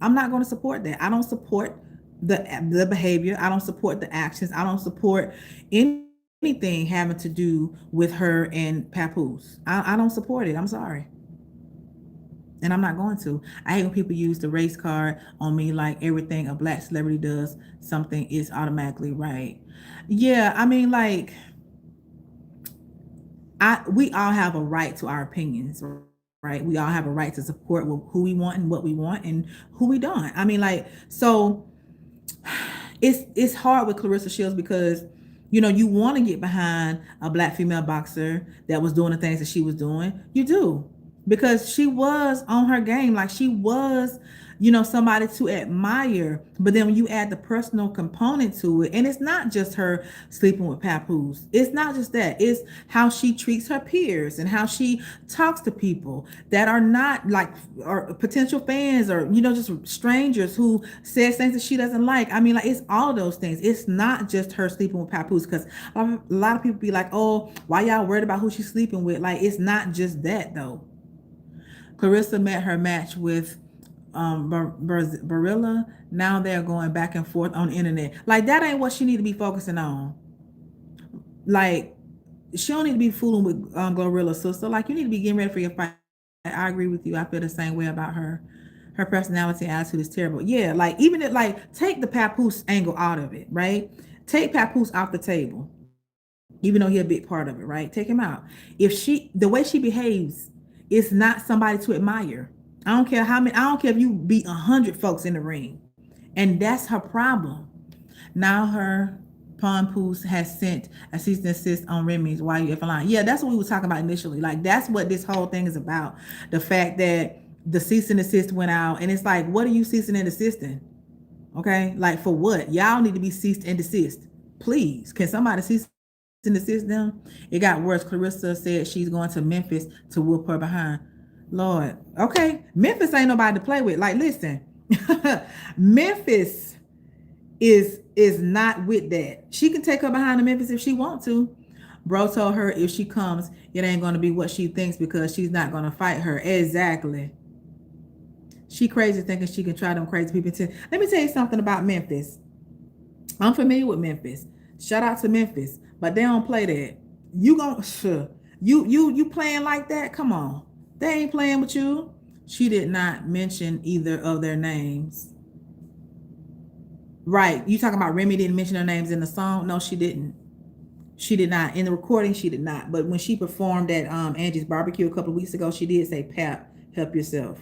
I'm not going to support that. I don't support the behavior. I don't support the actions. I don't support anything having to do with her and Papoose. I don't support it. I'm sorry. And I'm not going to. I hate when people use the race card on me like everything a black celebrity does, something is automatically right. Yeah, I mean, like, we all have a right to our opinions, right? We all have a right to support who we want and what we want and who we don't. I mean, like, so it's hard with Claressa Shields because you want to get behind a black female boxer that was doing the things that she was doing. You do, because she was on her game, like she was somebody to admire. But then when you add the personal component to it, and it's not just her sleeping with Papoose, it's not just that, it's how she treats her peers and how she talks to people that are not like, or potential fans, or just strangers who says things that she doesn't like. I mean, like, it's all those things. It's not just her sleeping with Papoose, because a lot of people be like, oh, why y'all worried about who she's sleeping with? Like, it's not just that though. Claressa met her match with Barilla. Now they're going back and forth on the internet. Like, that ain't what she need to be focusing on. Like, she don't need to be fooling with Glorilla's sister. Like, you need to be getting ready for your fight. I agree with you. I feel the same way about her. Her personality and attitude is terrible. Yeah, like, even if, like, take the Papoose angle out of it, right? Take Papoose off the table, even though he a big part of it, right? Take him out. The way she behaves is not somebody to admire. I don't care how many. I don't care if you beat 100 folks in the ring, and that's her problem. Now her Papoose has sent a cease and desist on Remy's "Why You If Line." Yeah, that's what we were talking about initially. Like, that's what this whole thing is about. The fact that the cease and desist went out, and it's like, what are you ceasing and desisting? Okay, like, for what? Y'all need to be ceased and desist. Please, can somebody cease and desist them? It got worse. Claressa said she's going to Memphis to whoop her behind. Lord, okay, Memphis ain't nobody to play with. Like, listen, Memphis is not with that. She can take her behind the Memphis if she want to. Bro told her if she comes, it ain't going to be what she thinks because she's not going to fight her. Exactly. She crazy thinking she can try them crazy people. Let me tell you something about Memphis. I'm familiar with Memphis. Shout out to Memphis, but they don't play that. You gon' sure you playing like that? Come on, they ain't playing with you. She did not mention either of their names. Right? You talking about Remy didn't mention their names in the song? No, she didn't. She did not. In the recording, she did not. But when she performed at Angie's barbecue a couple of weeks ago, she did say, "Pap, help yourself."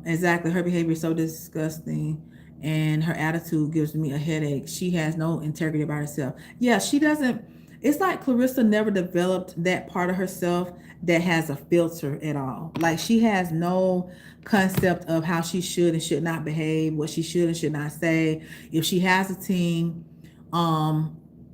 Exactly. Her behavior is so disgusting, and her attitude gives me a headache. She has no integrity about herself. Yeah, she doesn't. It's like Claressa never developed that part of herself that has a filter at all. Like, she has no concept of how she should and should not behave, what she should and should not say. If she has a team,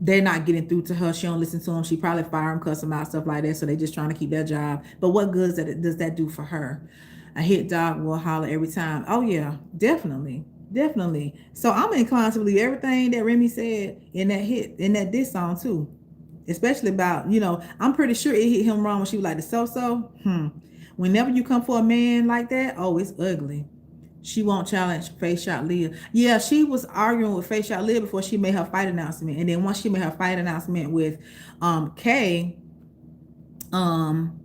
they're not getting through to her. She don't listen to them. She probably fire them, cuss them out, stuff like that. So they just trying to keep their job. But what good does that do for her? A hit dog will holler every time. Oh yeah, definitely, definitely. So I'm inclined to believe everything that Remy said in that diss song too. Especially about, I'm pretty sure it hit him wrong when she was like, the so. Whenever you come for a man like that, oh, it's ugly. She won't challenge Face Shot Leah. Yeah, she was arguing with Face Shot Leah before she made her fight announcement. And then once she made her fight announcement with Kay, um,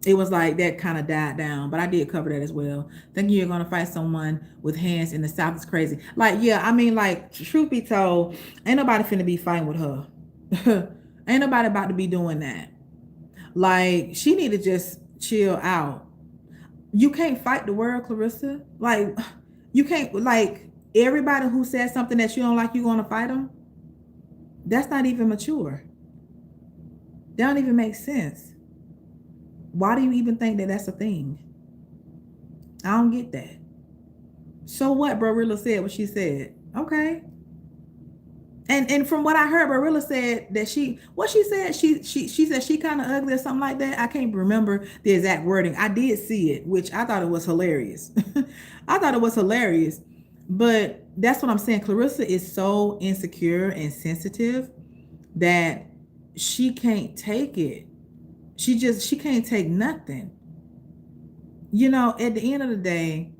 it was like that kind of died down. But I did cover that as well. Thinking you're gonna fight someone with hands in the South is crazy. Like, yeah, I mean, like, truth be told, ain't nobody finna be fighting with her. Ain't nobody about to be doing that. Like, she need to just chill out. You can't fight the world, Claressa. Like, you can't, like, everybody who says something that you don't like, you gonna fight them. That's not even mature. That don't even make sense. Why do you even think that that's a thing? I don't get that. So what Barilla said what she said. Okay. And from what I heard, Barilla said that she said she kind of ugly or something like that. I can't remember the exact wording. I did see it, which I thought it was hilarious. I thought it was hilarious. But that's what I'm saying. Claressa is so insecure and sensitive that she can't take it. She can't take nothing. At the end of the day,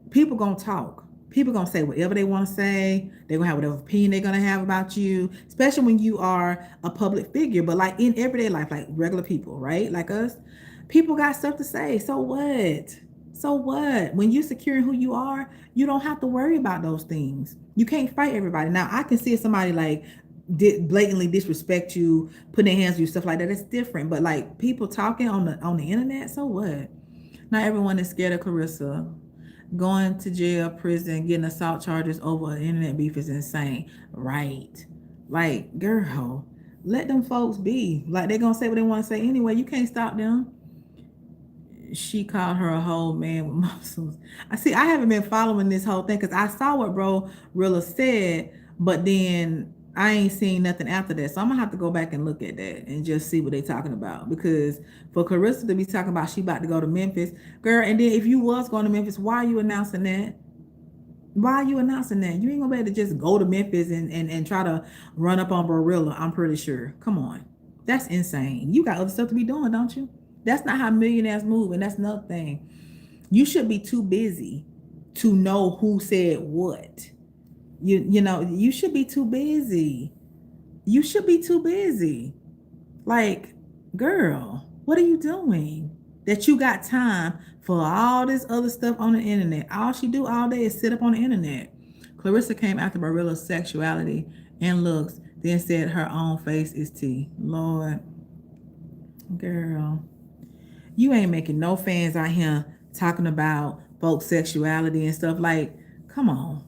people gonna talk. People gonna say whatever they want to say. They're gonna have whatever opinion they're gonna have about you, especially when you are a public figure. But like in everyday life, like regular people, right? Like us, People got stuff to say. So what? So what? When you're securing who you are, you don't have to worry about those things. You can't fight everybody. Now, I can see if somebody like did blatantly disrespect you, putting their hands on you, stuff like that. It's different. But like people talking on the internet, so what? Not everyone is scared of Claressa. Going to jail, prison, getting assault charges over an internet beef is insane. Right. Like, girl, let them folks be. Like, they're going to say what they want to say anyway. You can't stop them. She called her a whole man with muscles. I haven't been following this whole thing because I saw what bro Rilla said, but then I ain't seen nothing after that. So I'm gonna have to go back and look at that and just see what they talking about. Because for Claressa to be talking about she about to go to Memphis, girl, and then if you was going to Memphis, why are you announcing that? Why are you announcing that? You ain't gonna be able to just go to Memphis and try to run up on Barilla, I'm pretty sure. Come on. That's insane. You got other stuff to be doing, don't you? That's not how millionaires move, and that's another thing. You should be too busy to know who said what. You know, you should be too busy. You should be too busy. Like, girl, what are you doing? That you got time for all this other stuff on the internet. All she do all day is sit up on the internet. Claressa came after Barilla's sexuality and looks, then said her own face is tea. Lord, girl, you ain't making no fans out here talking about folks' sexuality and stuff. Like, come on,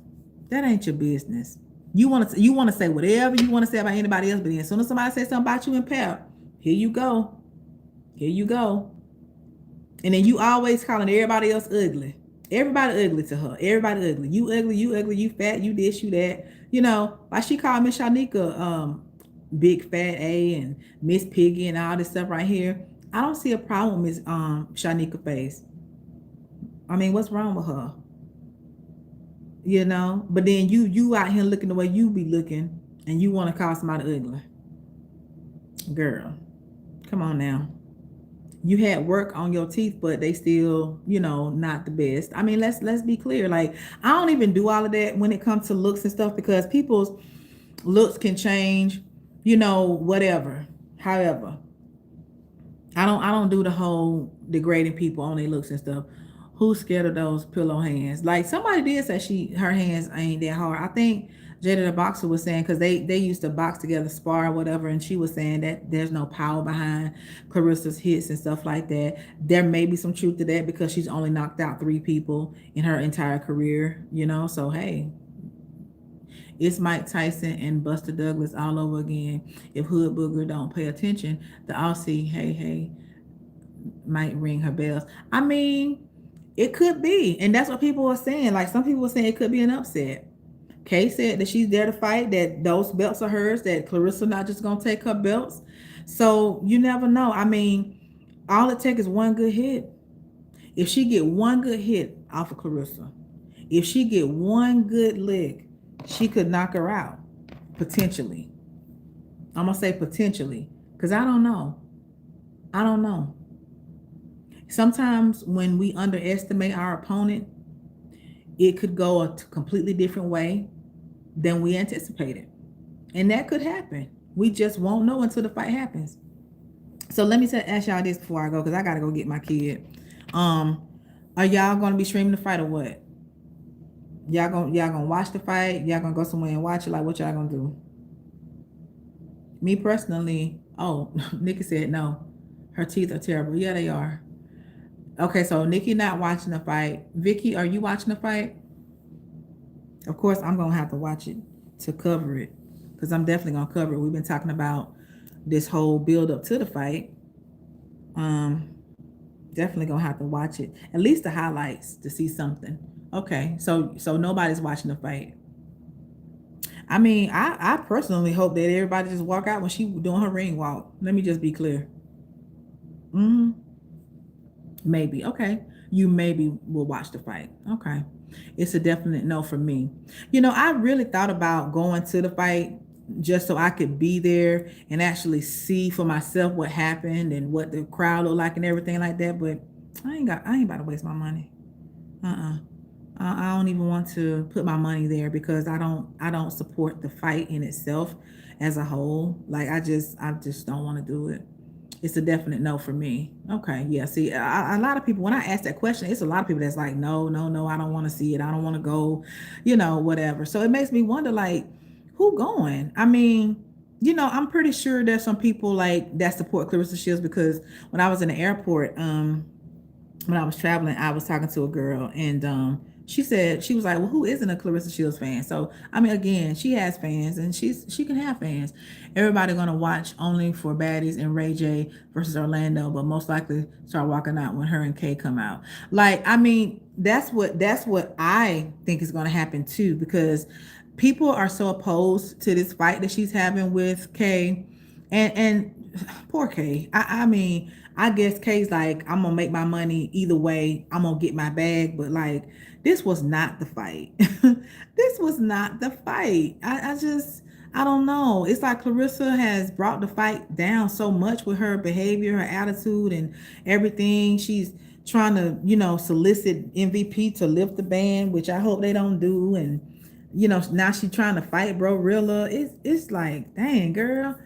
that ain't your business. You want to say whatever you want to say about anybody else, but then as soon as somebody says something about you in pep, here you go. Here you go. And then you always calling everybody else ugly. Everybody ugly to her. Everybody ugly. You ugly, you fat, you this, you that. You know, like she called Miss Shanika Big Fat A and Miss Piggy and all this stuff right here. I don't see a problem with Miss Shanika face. I mean, what's wrong with her? You know? But then you out here looking the way you be looking and you want to call somebody ugly. Girl, come on now. You had work on your teeth, but they still, not the best. I mean, let's be clear. Like, I don't even do all of that when it comes to looks and stuff because people's looks can change, whatever. However, I don't do the whole degrading people on their looks and stuff. Who's scared of those pillow hands? Like somebody did say her hands ain't that hard. I think Jada the boxer was saying because they used to box together, spar or whatever, and she was saying that there's no power behind Claressa's hits and stuff like that. There may be some truth to that because she's only knocked out 3 people in her entire career, So hey, it's Mike Tyson and Buster Douglas all over again. If Hood Booger don't pay attention, the Aussie hey might ring her bells. I mean, it could be, and that's what people are saying. Like some people are saying it could be an upset. Kay said that she's there to fight, that those belts are hers, that Claressa not just gonna take her belts. So you never know. I mean, all it takes is one good hit. If she get one good hit off of Claressa, if she get one good lick, she could knock her out, potentially. I'm gonna say potentially, because I don't know. I don't know. Sometimes when we underestimate our opponent, it could go a completely different way than we anticipated. And that could happen. We just won't know until the fight happens. So let me ask y'all this before I go, because I gotta go get my kid. Are y'all gonna be streaming the fight or what? Y'all gonna watch the fight? Y'all gonna go somewhere and watch it? Like what y'all gonna do? Me personally, Nikki said no. Her teeth are terrible. Yeah, they are. Okay, so Nikki not watching the fight. Vicky, are you watching the fight? Of course, I'm gonna have to watch it to cover it because I'm definitely gonna cover it. We've been talking about this whole build up to the fight. Definitely gonna have to watch it, at least the highlights to see something. Okay, so nobody's watching the fight. I mean, I personally hope that everybody just walk out when she doing her ring walk. Let me just be clear. Maybe. Okay. You maybe will watch the fight. Okay. It's a definite no for me. I really thought about going to the fight just so I could be there and actually see for myself what happened and what the crowd looked like and everything like that. But I ain't about to waste my money. I don't even want to put my money there because I don't support the fight in itself as a whole. Like I just don't want to do it. It's a definite no for me. Okay, yeah. See, a lot of people, when I ask that question, it's a lot of people that's like, no, no, no, I don't want to see it. I don't want to go, whatever. So it makes me wonder, like, who going? I mean, I'm pretty sure there's some people like that support Clarissa Shields, because when I was in the airport, when I was traveling, I was talking to a girl, and she said, she was like, well, who isn't a Clarissa Shields fan? So I mean, again, she has fans, and she can have fans. Everybody gonna watch only for Baddies and Ray J versus Orlando, but most likely start walking out when her and Kay come out. Like, I mean, that's what I think is gonna happen too, because people are so opposed to this fight that she's having with Kay, and poor Kay. I mean, I guess Kay's like, I'm gonna make my money either way. I'm gonna get my bag, but like, this was not the fight. This was not the fight. I don't know. It's like Clarissa has brought the fight down so much with her behavior, her attitude, and everything. She's trying to, solicit MVP to lift the ban, which I hope they don't do. And now she's trying to fight Bro Rilla. It's like, dang, girl,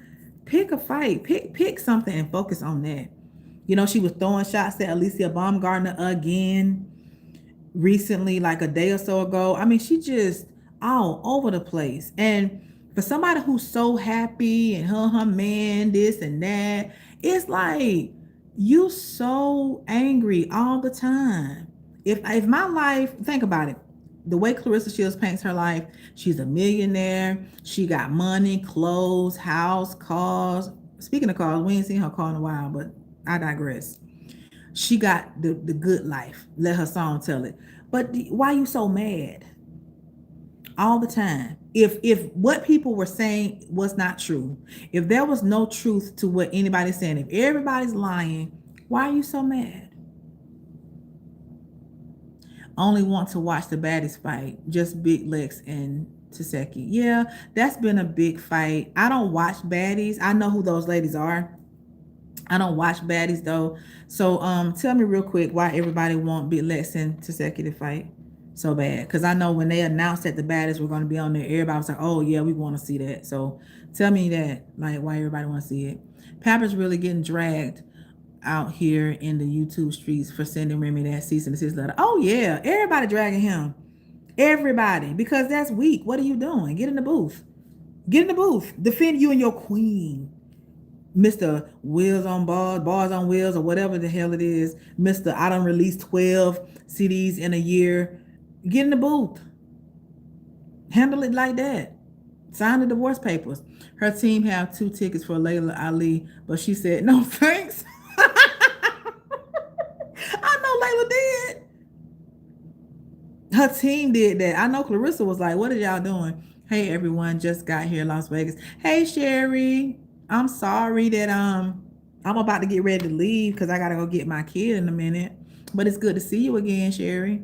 pick a fight, pick something and focus on that. She was throwing shots at Alicia Baumgartner again recently, like a day or so ago. I mean, she just all over the place. And for somebody who's so happy and her man, this and that, it's like you so angry all the time. If my life, think about it. The way Clarissa Shields paints her life, she's a millionaire. She got money, clothes, house, cars. Speaking of cars, we ain't seen her car in a while, but I digress. She got the good life. Let her song tell it. But why you so mad all the time? If what people were saying was not true, if there was no truth to what anybody's saying, if everybody's lying, why are you so mad? Only want to watch the baddies fight. Just Big Lex and Taseki. Yeah, that's been a big fight. I don't watch baddies. I know who those ladies are. I don't watch baddies though. So tell me real quick why everybody want Big Lex and Taseki to fight so bad. Cause I know when they announced that the baddies were gonna be on there, everybody was like, oh yeah, we wanna see that. So tell me that, like why everybody wanna see it. Papa's really getting dragged out here in the YouTube streets for sending Remy that cease and desist letter. Oh yeah, everybody dragging him. Everybody, because that's weak. What are you doing? Get in the booth. Get in the booth. Defend you and your queen. Mr. Wheels on Bars, Bars on Wheels, or whatever the hell it is. Mr. I done released 12 CDs in a year. Get in the booth. Handle it like that. Sign the divorce papers. Her team have 2 tickets for Layla Ali, but she said, no thanks. I know Layla did. Her team did that. I know Clarissa was like, what are y'all doing? Hey everyone, just got here in Las Vegas. Hey Sherry. I'm sorry that I'm about to get ready to leave because I gotta go get my kid in a minute. But it's good to see you again, Sherry.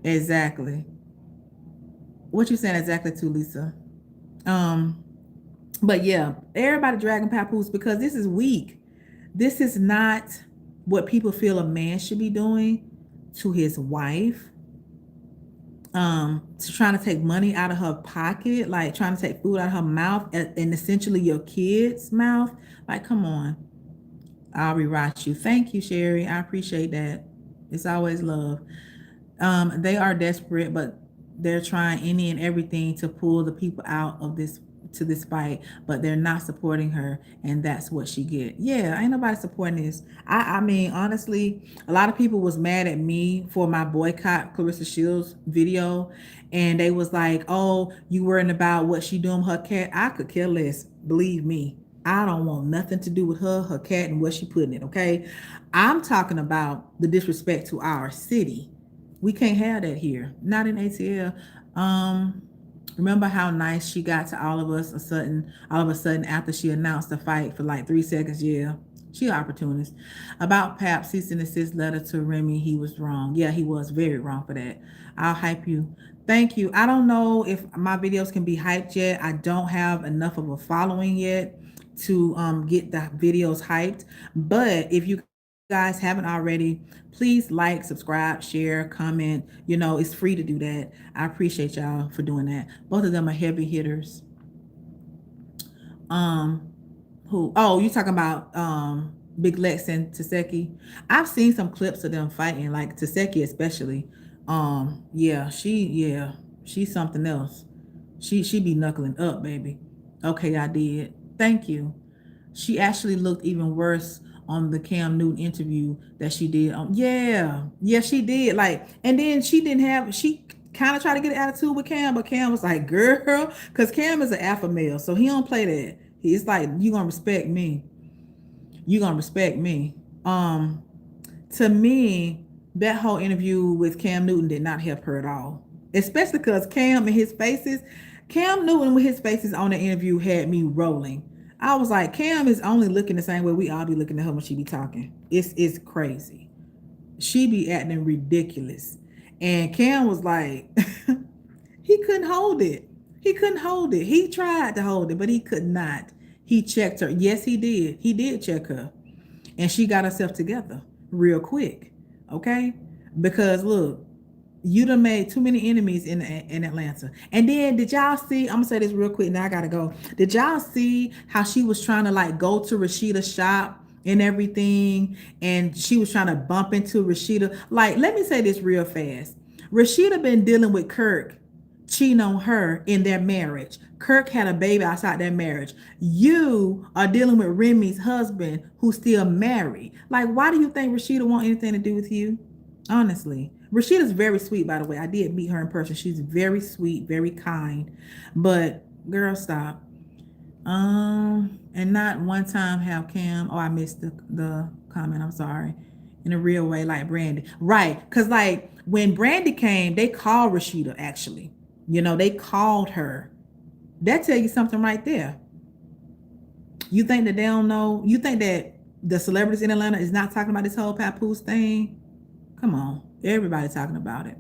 Exactly. What you saying exactly to Lisa? Um, but yeah, everybody dragging Papoose because this is weak. This is not what people feel a man should be doing to his wife. To trying to take money out of her pocket, like trying to take food out of her mouth and essentially your kid's mouth. Like, come on. I'll rewrite you. Thank you, Sherry. I appreciate that. It's always love. They are desperate, but they're trying any and everything to pull the people out of this fight, but they're not supporting her, and that's what she get. Yeah, ain't nobody supporting this. I mean, honestly, a lot of people was mad at me for my boycott Clarissa Shields video, and they was like, oh, you worrying about what she doing with her cat. I could care less, believe me. I don't want nothing to do with her cat, and what she putting it, okay? I'm talking about the disrespect to our city. We can't have that here, not in ATL. Remember how nice she got to all of us all of a sudden after she announced the fight for like 3 seconds? Yeah, she an opportunist. About Pap cease and desist letter to Remy, he was wrong. Yeah, he was very wrong for that. I'll hype you. Thank you. I don't know if my videos can be hyped yet. I don't have enough of a following yet to get the videos hyped. But if you guys haven't already, please like, subscribe, share, comment. It's free to do that. I appreciate y'all for doing that. Both of them are heavy hitters. Who? Oh, you talking about Big Lex and Taseki? I've seen some clips of them fighting, like Taseki especially. Yeah, she's something else. She be knuckling up, baby. Okay, I did. Thank you. She actually looked even worse on the Cam Newton interview that she did. Yeah, she did. Like, and then she didn't have. She kind of tried to get an attitude with Cam, but Cam was like, "Girl," because Cam is an alpha male, so he don't play that. He's like, "You gonna respect me? You gonna respect me?" Um, to me, that whole interview with Cam Newton did not help her at all. Especially because Cam Newton with his faces on the interview had me rolling. I was like, Cam is only looking the same way we all be looking at her when she be talking. It's crazy. She be acting ridiculous. And Cam was like, he couldn't hold it. He couldn't hold it. He tried to hold it, but he could not. He checked her. Yes, he did. He did check her, and she got herself together real quick. Okay, because look, you done made too many enemies in Atlanta. And then did y'all see? I'm gonna say this real quick. Now I gotta go. Did y'all see how she was trying to like go to Rashida's shop and everything, and she was trying to bump into Rashida? Like, let me say this real fast. Rashida been dealing with Kirk cheating on her in their marriage. Kirk had a baby outside their marriage. You are dealing with Remy's husband who's still married. Like, why do you think Rashida want anything to do with you? Honestly. Rashida's very sweet, by the way. I did meet her in person. She's very sweet, very kind. But girl, stop. And not one time have Cam. Oh, I missed the comment. I'm sorry. In a real way, like Brandy. Right. Cause like when Brandy came, they called Rashida actually. They called her. That tell you something right there. You think that they don't know? You think that the celebrities in Atlanta is not talking about this whole Papoose thing? Come on. Everybody talking about it.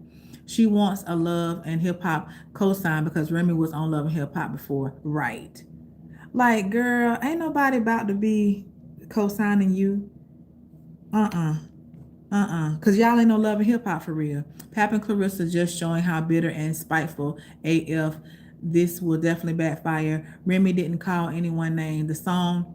She wants a Love and Hip Hop cosign because Remy was on Love and Hip Hop before. Right. Like, girl, ain't nobody about to be co-signing you. Cause y'all ain't no Love and Hip Hop for real. Pap and Claressa just showing how bitter and spiteful AF. This will definitely backfire. Remy didn't call anyone name. The song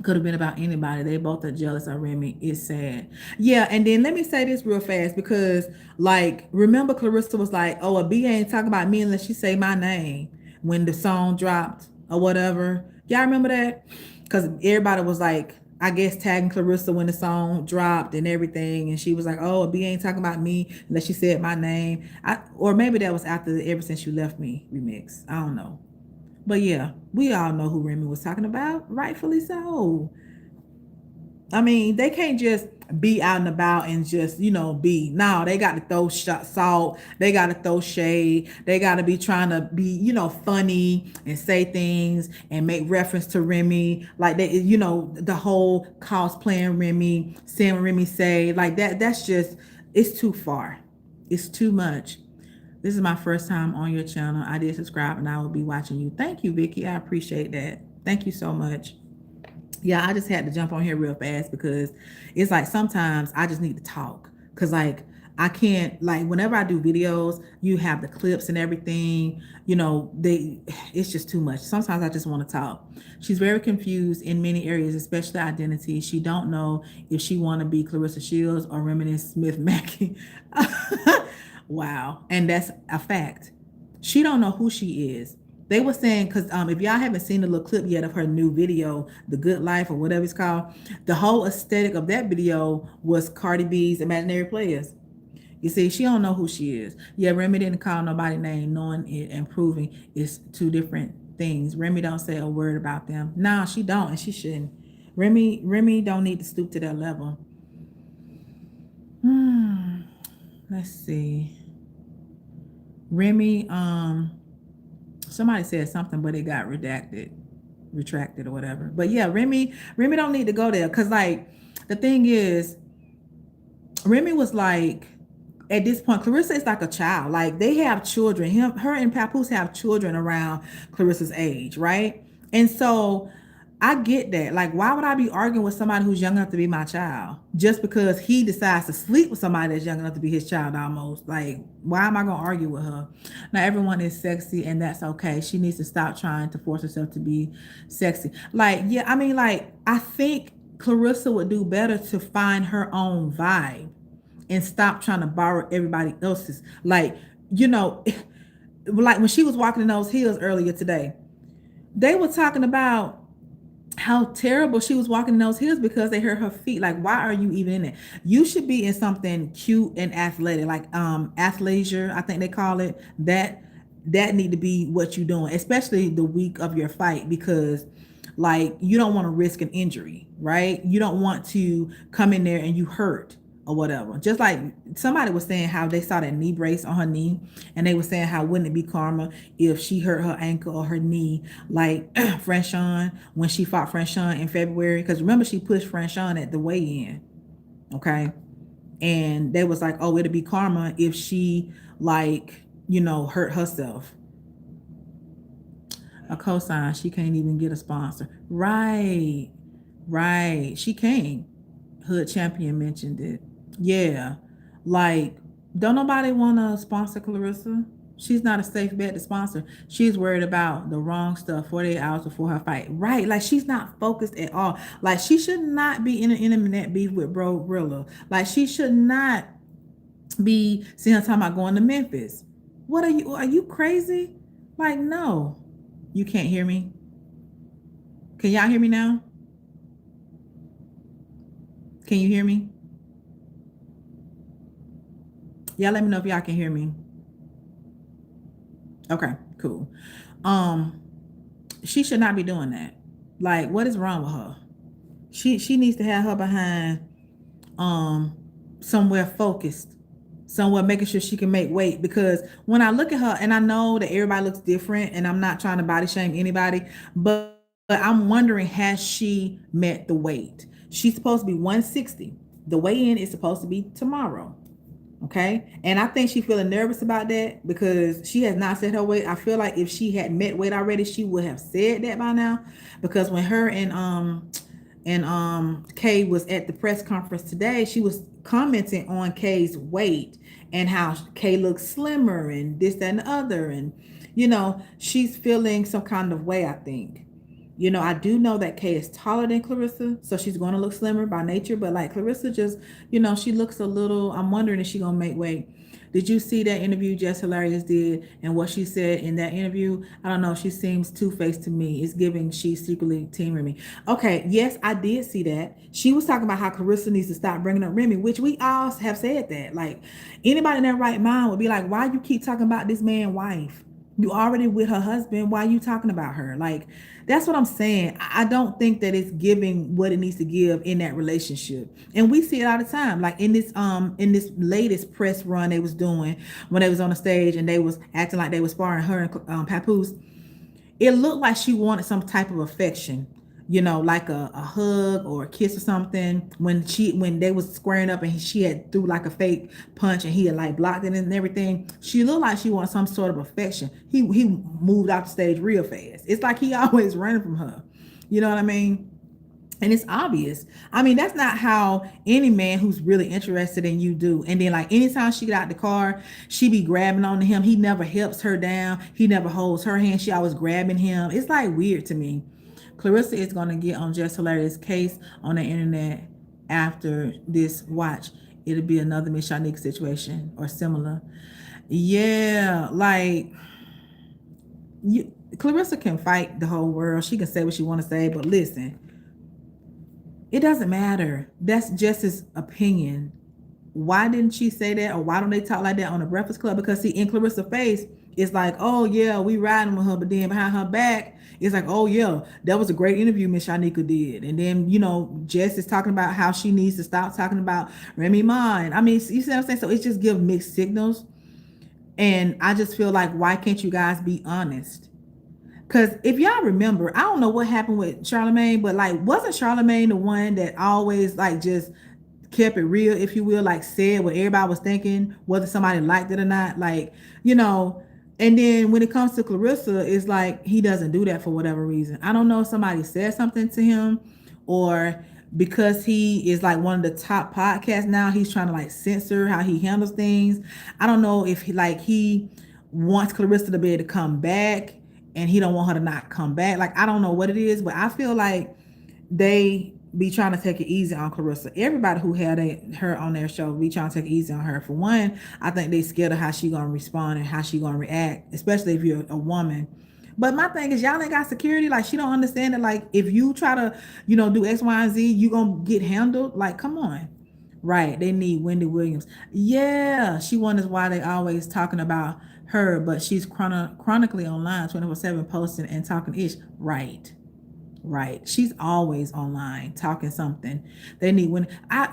could have been about anybody. They both are jealous of Remy. It's sad. Yeah, and then let me say this real fast because, like, remember Claressa was like, "Oh, a B ain't talking about me unless she say my name" when the song dropped or whatever. Y'all remember that? Because everybody was like, I guess tagging Claressa when the song dropped and everything, and she was like, "Oh, a B ain't talking about me unless she said my name." Or maybe that was after the Ever Since You Left Me remix. I don't know. But yeah, we all know who Remy was talking about, rightfully so. I mean, they can't just be out and about and just, be. No, they got to throw salt. They got to throw shade. They got to be trying to be, funny and say things and make reference to Remy. Like, the whole cosplaying Remy, saying what Remy say, like that. That's just, it's too far. It's too much. This is my first time on your channel. I did subscribe and I will be watching you. Thank you, Vicky. I appreciate that. Thank you so much. Yeah, I just had to jump on here real fast because it's like sometimes I just need to talk. Cause like I can't, like, whenever I do videos, you have the clips and everything, it's just too much. Sometimes I just want to talk. She's very confused in many areas, especially identity. She don't know if she want to be Claressa Shields or Reminisce Smith Mackey. Wow. And that's a fact. She don't know who she is. They were saying, because if y'all haven't seen the little clip yet of her new video, The Good Life or whatever it's called, the whole aesthetic of that video was Cardi B's Imaginary Players. You see, she don't know who she is. Yeah, Remy didn't call nobody name. Knowing it and proving is two different things. Remy don't say a word about them. No, she don't, and she shouldn't. Remy don't need to stoop to that level. Let's see. Remy, somebody said something, but it got retracted or whatever. But yeah, Remy don't need to go there. Cause like the thing is, Remy was like, at this point, Claressa is like a child. Like they have children. Her and Papoose have children around Claressa's age, right? And so I get that. Like, why would I be arguing with somebody who's young enough to be my child just because he decides to sleep with somebody that's young enough to be his child almost? Like, why am I going to argue with her? Now, everyone is sexy and that's okay. She needs to stop trying to force herself to be sexy. Like, yeah, I mean, like, I think Claressa would do better to find her own vibe and stop trying to borrow everybody else's. Like, you know, like when she was walking in those hills earlier today, they were talking about how terrible she was walking in those heels because they hurt her feet. Like, why are you even in it? You should be in something cute and athletic, like athleisure, I think they call it. That need to be what you're doing, especially the week of your fight, because like you don't want to risk an injury, right? You don't want to come in there and you hurt or whatever. Just like somebody was saying how they saw that knee brace on her knee, and they were saying how wouldn't it be karma if she hurt her ankle or her knee like Franchon when she fought Franchon in February? Because remember she pushed Franchon at the weigh-in, okay? And they was like, oh, it'd be karma if she like hurt herself. A cosign, she can't even get a sponsor. Right, right. She can't. Hood Champion mentioned it. Yeah. Like, don't nobody want to sponsor Claressa. She's not a safe bet to sponsor. She's worried about the wrong stuff 48 hours before her fight. Right. Like, she's not focused at all. Like, she should not be in an internet beef with Bro Gorilla. Like, she should not be seeing her talking about going to Memphis. What are you crazy? Like, no. You can't hear me? Can y'all hear me now? Can you hear me? Y'all let me know if y'all can hear me. Okay, cool. Um, she should not be doing that. Like, what is wrong with her? She needs to have her behind um somewhere focused, somewhere making sure she can make weight. Because when I look at her, and I know that everybody looks different, and I'm not trying to body shame anybody, but I'm wondering, has she met the weight? She's supposed to be 160. The weigh-in is supposed to be tomorrow. Okay. And I think she's feeling nervous about that because she has not set her weight. I feel like if she had met weight already, she would have said that by now. Because when her and Kay was at the press conference today, she was commenting on Kay's weight and how Kay looks slimmer and this, that, and the other. And she's feeling some kind of way, I think. I do know that Kay is taller than Claressa, so she's going to look slimmer by nature. But like Claressa just, she looks a little, I'm wondering if she's going to make weight. Did you see that interview Jess Hilarious did and what she said in that interview? I don't know. She seems two-faced to me. It's giving she's secretly Team Remy. Okay, yes, I did see that. She was talking about how Claressa needs to stop bringing up Remy, which we all have said that. Like, anybody in their right mind would be like, why you keep talking about this man's wife? You already with her husband. Why are you talking about her? Like, that's what I'm saying. I don't think that it's giving what it needs to give in that relationship. And we see it all the time. Like in this latest press run they was doing when they was on the stage and they was acting like they was sparring her and Papoose. It looked like she wanted some type of affection, like a hug or a kiss or something. When they was squaring up and she had threw like a fake punch and he had like blocked it and everything, she looked like she wanted some sort of affection. He moved off the stage real fast. It's like he always running from her. You know what I mean? And it's obvious. I mean, that's not how any man who's really interested in you do. And then like anytime she get out the car, she be grabbing onto him. He never helps her down. He never holds her hand. She always grabbing him. It's like weird to me. Claressa is going to get on Just Hilarious case on the internet after this. Watch. It'll be another Miss Shanique situation or similar. Yeah, like Claressa can fight the whole world. She can say what she want to say, but listen, it doesn't matter. That's just his opinion. Why didn't she say that, or why don't they talk like that on the Breakfast Club? Because see, in Claressa's face, it's like, oh yeah, we riding with her, but then behind her back, it's like, oh yeah, that was a great interview Miss Shanika did. And then, Jess is talking about how she needs to stop talking about Remy Ma. I mean, you see what I'm saying? So it just gives mixed signals. And I just feel like, why can't you guys be honest? Because if y'all remember, I don't know what happened with Charlemagne, but like, wasn't Charlemagne the one that always like just kept it real, if you will, like said what everybody was thinking, whether somebody liked it or not? Like, And then when it comes to Claressa, it's like he doesn't do that for whatever reason. I don't know if somebody said something to him, or because he is like one of the top podcasts now, he's trying to like censor how he handles things. I don't know if he wants Claressa to be able to come back, and he don't want her to not come back. Like, I don't know what it is, but I feel like they be trying to take it easy on Claressa. Everybody who had her on their show be trying to take it easy on her. For one, I think they scared of how she gonna respond and how she gonna react, especially if you're a woman. But my thing is, y'all ain't got security. Like, she don't understand that. Like, if you try to, do X, Y, and Z, you gonna get handled. Like, come on. Right? They need Wendy Williams. Yeah, she wonders why they always talking about her, but she's chronically online, 24/7, posting and talking ish. Right. Right. She's always online talking something. They need Wendy. I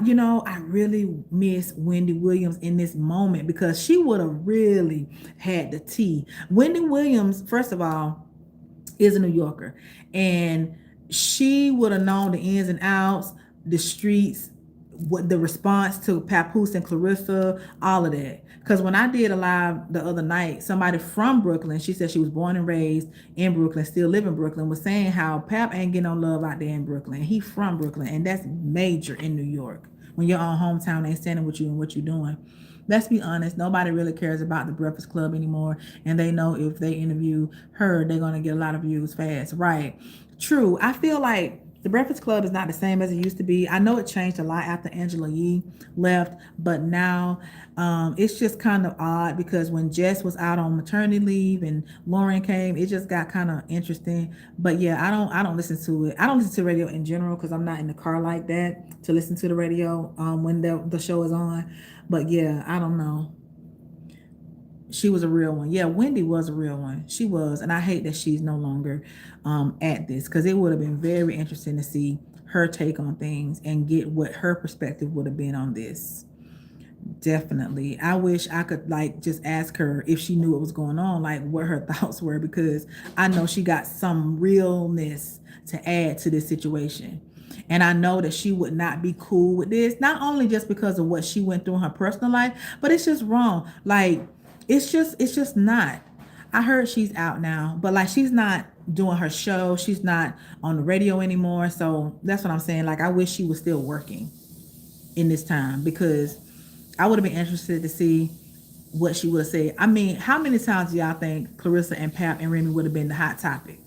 really miss Wendy Williams in this moment because she would have really had the tea. Wendy Williams, first of all, is a New Yorker, and she would have known the ins and outs, the streets, what the response to Papoose and Claressa, all of that. Because when I did a live the other night, somebody from Brooklyn, she said she was born and raised in Brooklyn, still live in Brooklyn, was saying how Pap ain't getting no love out there in Brooklyn. He from Brooklyn, and that's major in New York. When your own hometown ain't standing with you and what you're doing. Let's be honest, nobody really cares about the Breakfast Club anymore, and they know if they interview her, they're gonna get a lot of views fast. Right. True. I feel like the Breakfast Club is not the same as it used to be. I know it changed a lot after Angela Yee left, but now it's just kind of odd because when Jess was out on maternity leave and Lauren came, it just got kind of interesting. But yeah, I don't listen to it. I don't listen to radio in general because I'm not in the car like that to listen to the radio when the show is on. But yeah, I don't know. She was a real one. Yeah, Wendy was a real one. She was, and I hate that she's no longer at this because it would have been very interesting to see her take on things and get what her perspective would have been on this. Definitely. I wish I could like just ask her if she knew what was going on, like what her thoughts were, because I know she got some realness to add to this situation. And I know that she would not be cool with this, not only just because of what she went through in her personal life, but it's just wrong. Like, it's just not. I heard she's out now, but like she's not doing her show. She's not on the radio anymore. So that's what I'm saying. Like, I wish she was still working in this time because I would have been interested to see what she would have said. I mean, how many times do y'all think Claressa and Pap and Remy would have been the hot topic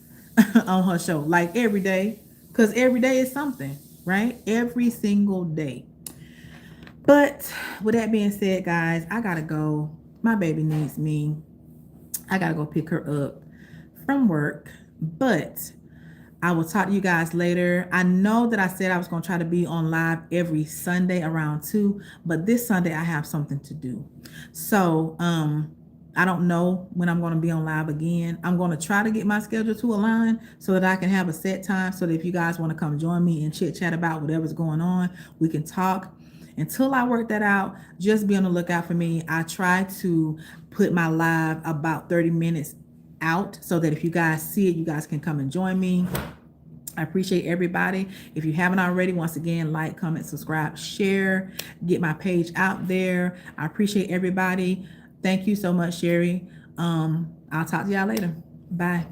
on her show? Like every day? Because every day is something, right? Every single day. But with that being said, guys, I gotta go. My baby needs me. I gotta go pick her up from work. But I will talk to you guys later. I know that I said I was going to try to be on live every Sunday around 2, but this Sunday I have something to do. So, I don't know when I'm going to be on live again. I'm going to try to get my schedule to align so that I can have a set time so that if you guys want to come join me and chit chat about whatever's going on, we can talk. Until I work that out, just be on the lookout for me. I try to put my live about 30 minutes out so that if you guys see it, you guys can come and join me. I appreciate everybody. If you haven't already, once again, like, comment, subscribe, share, get my page out there. I appreciate everybody. Thank you so much, Sherry. I'll talk to y'all later. Bye.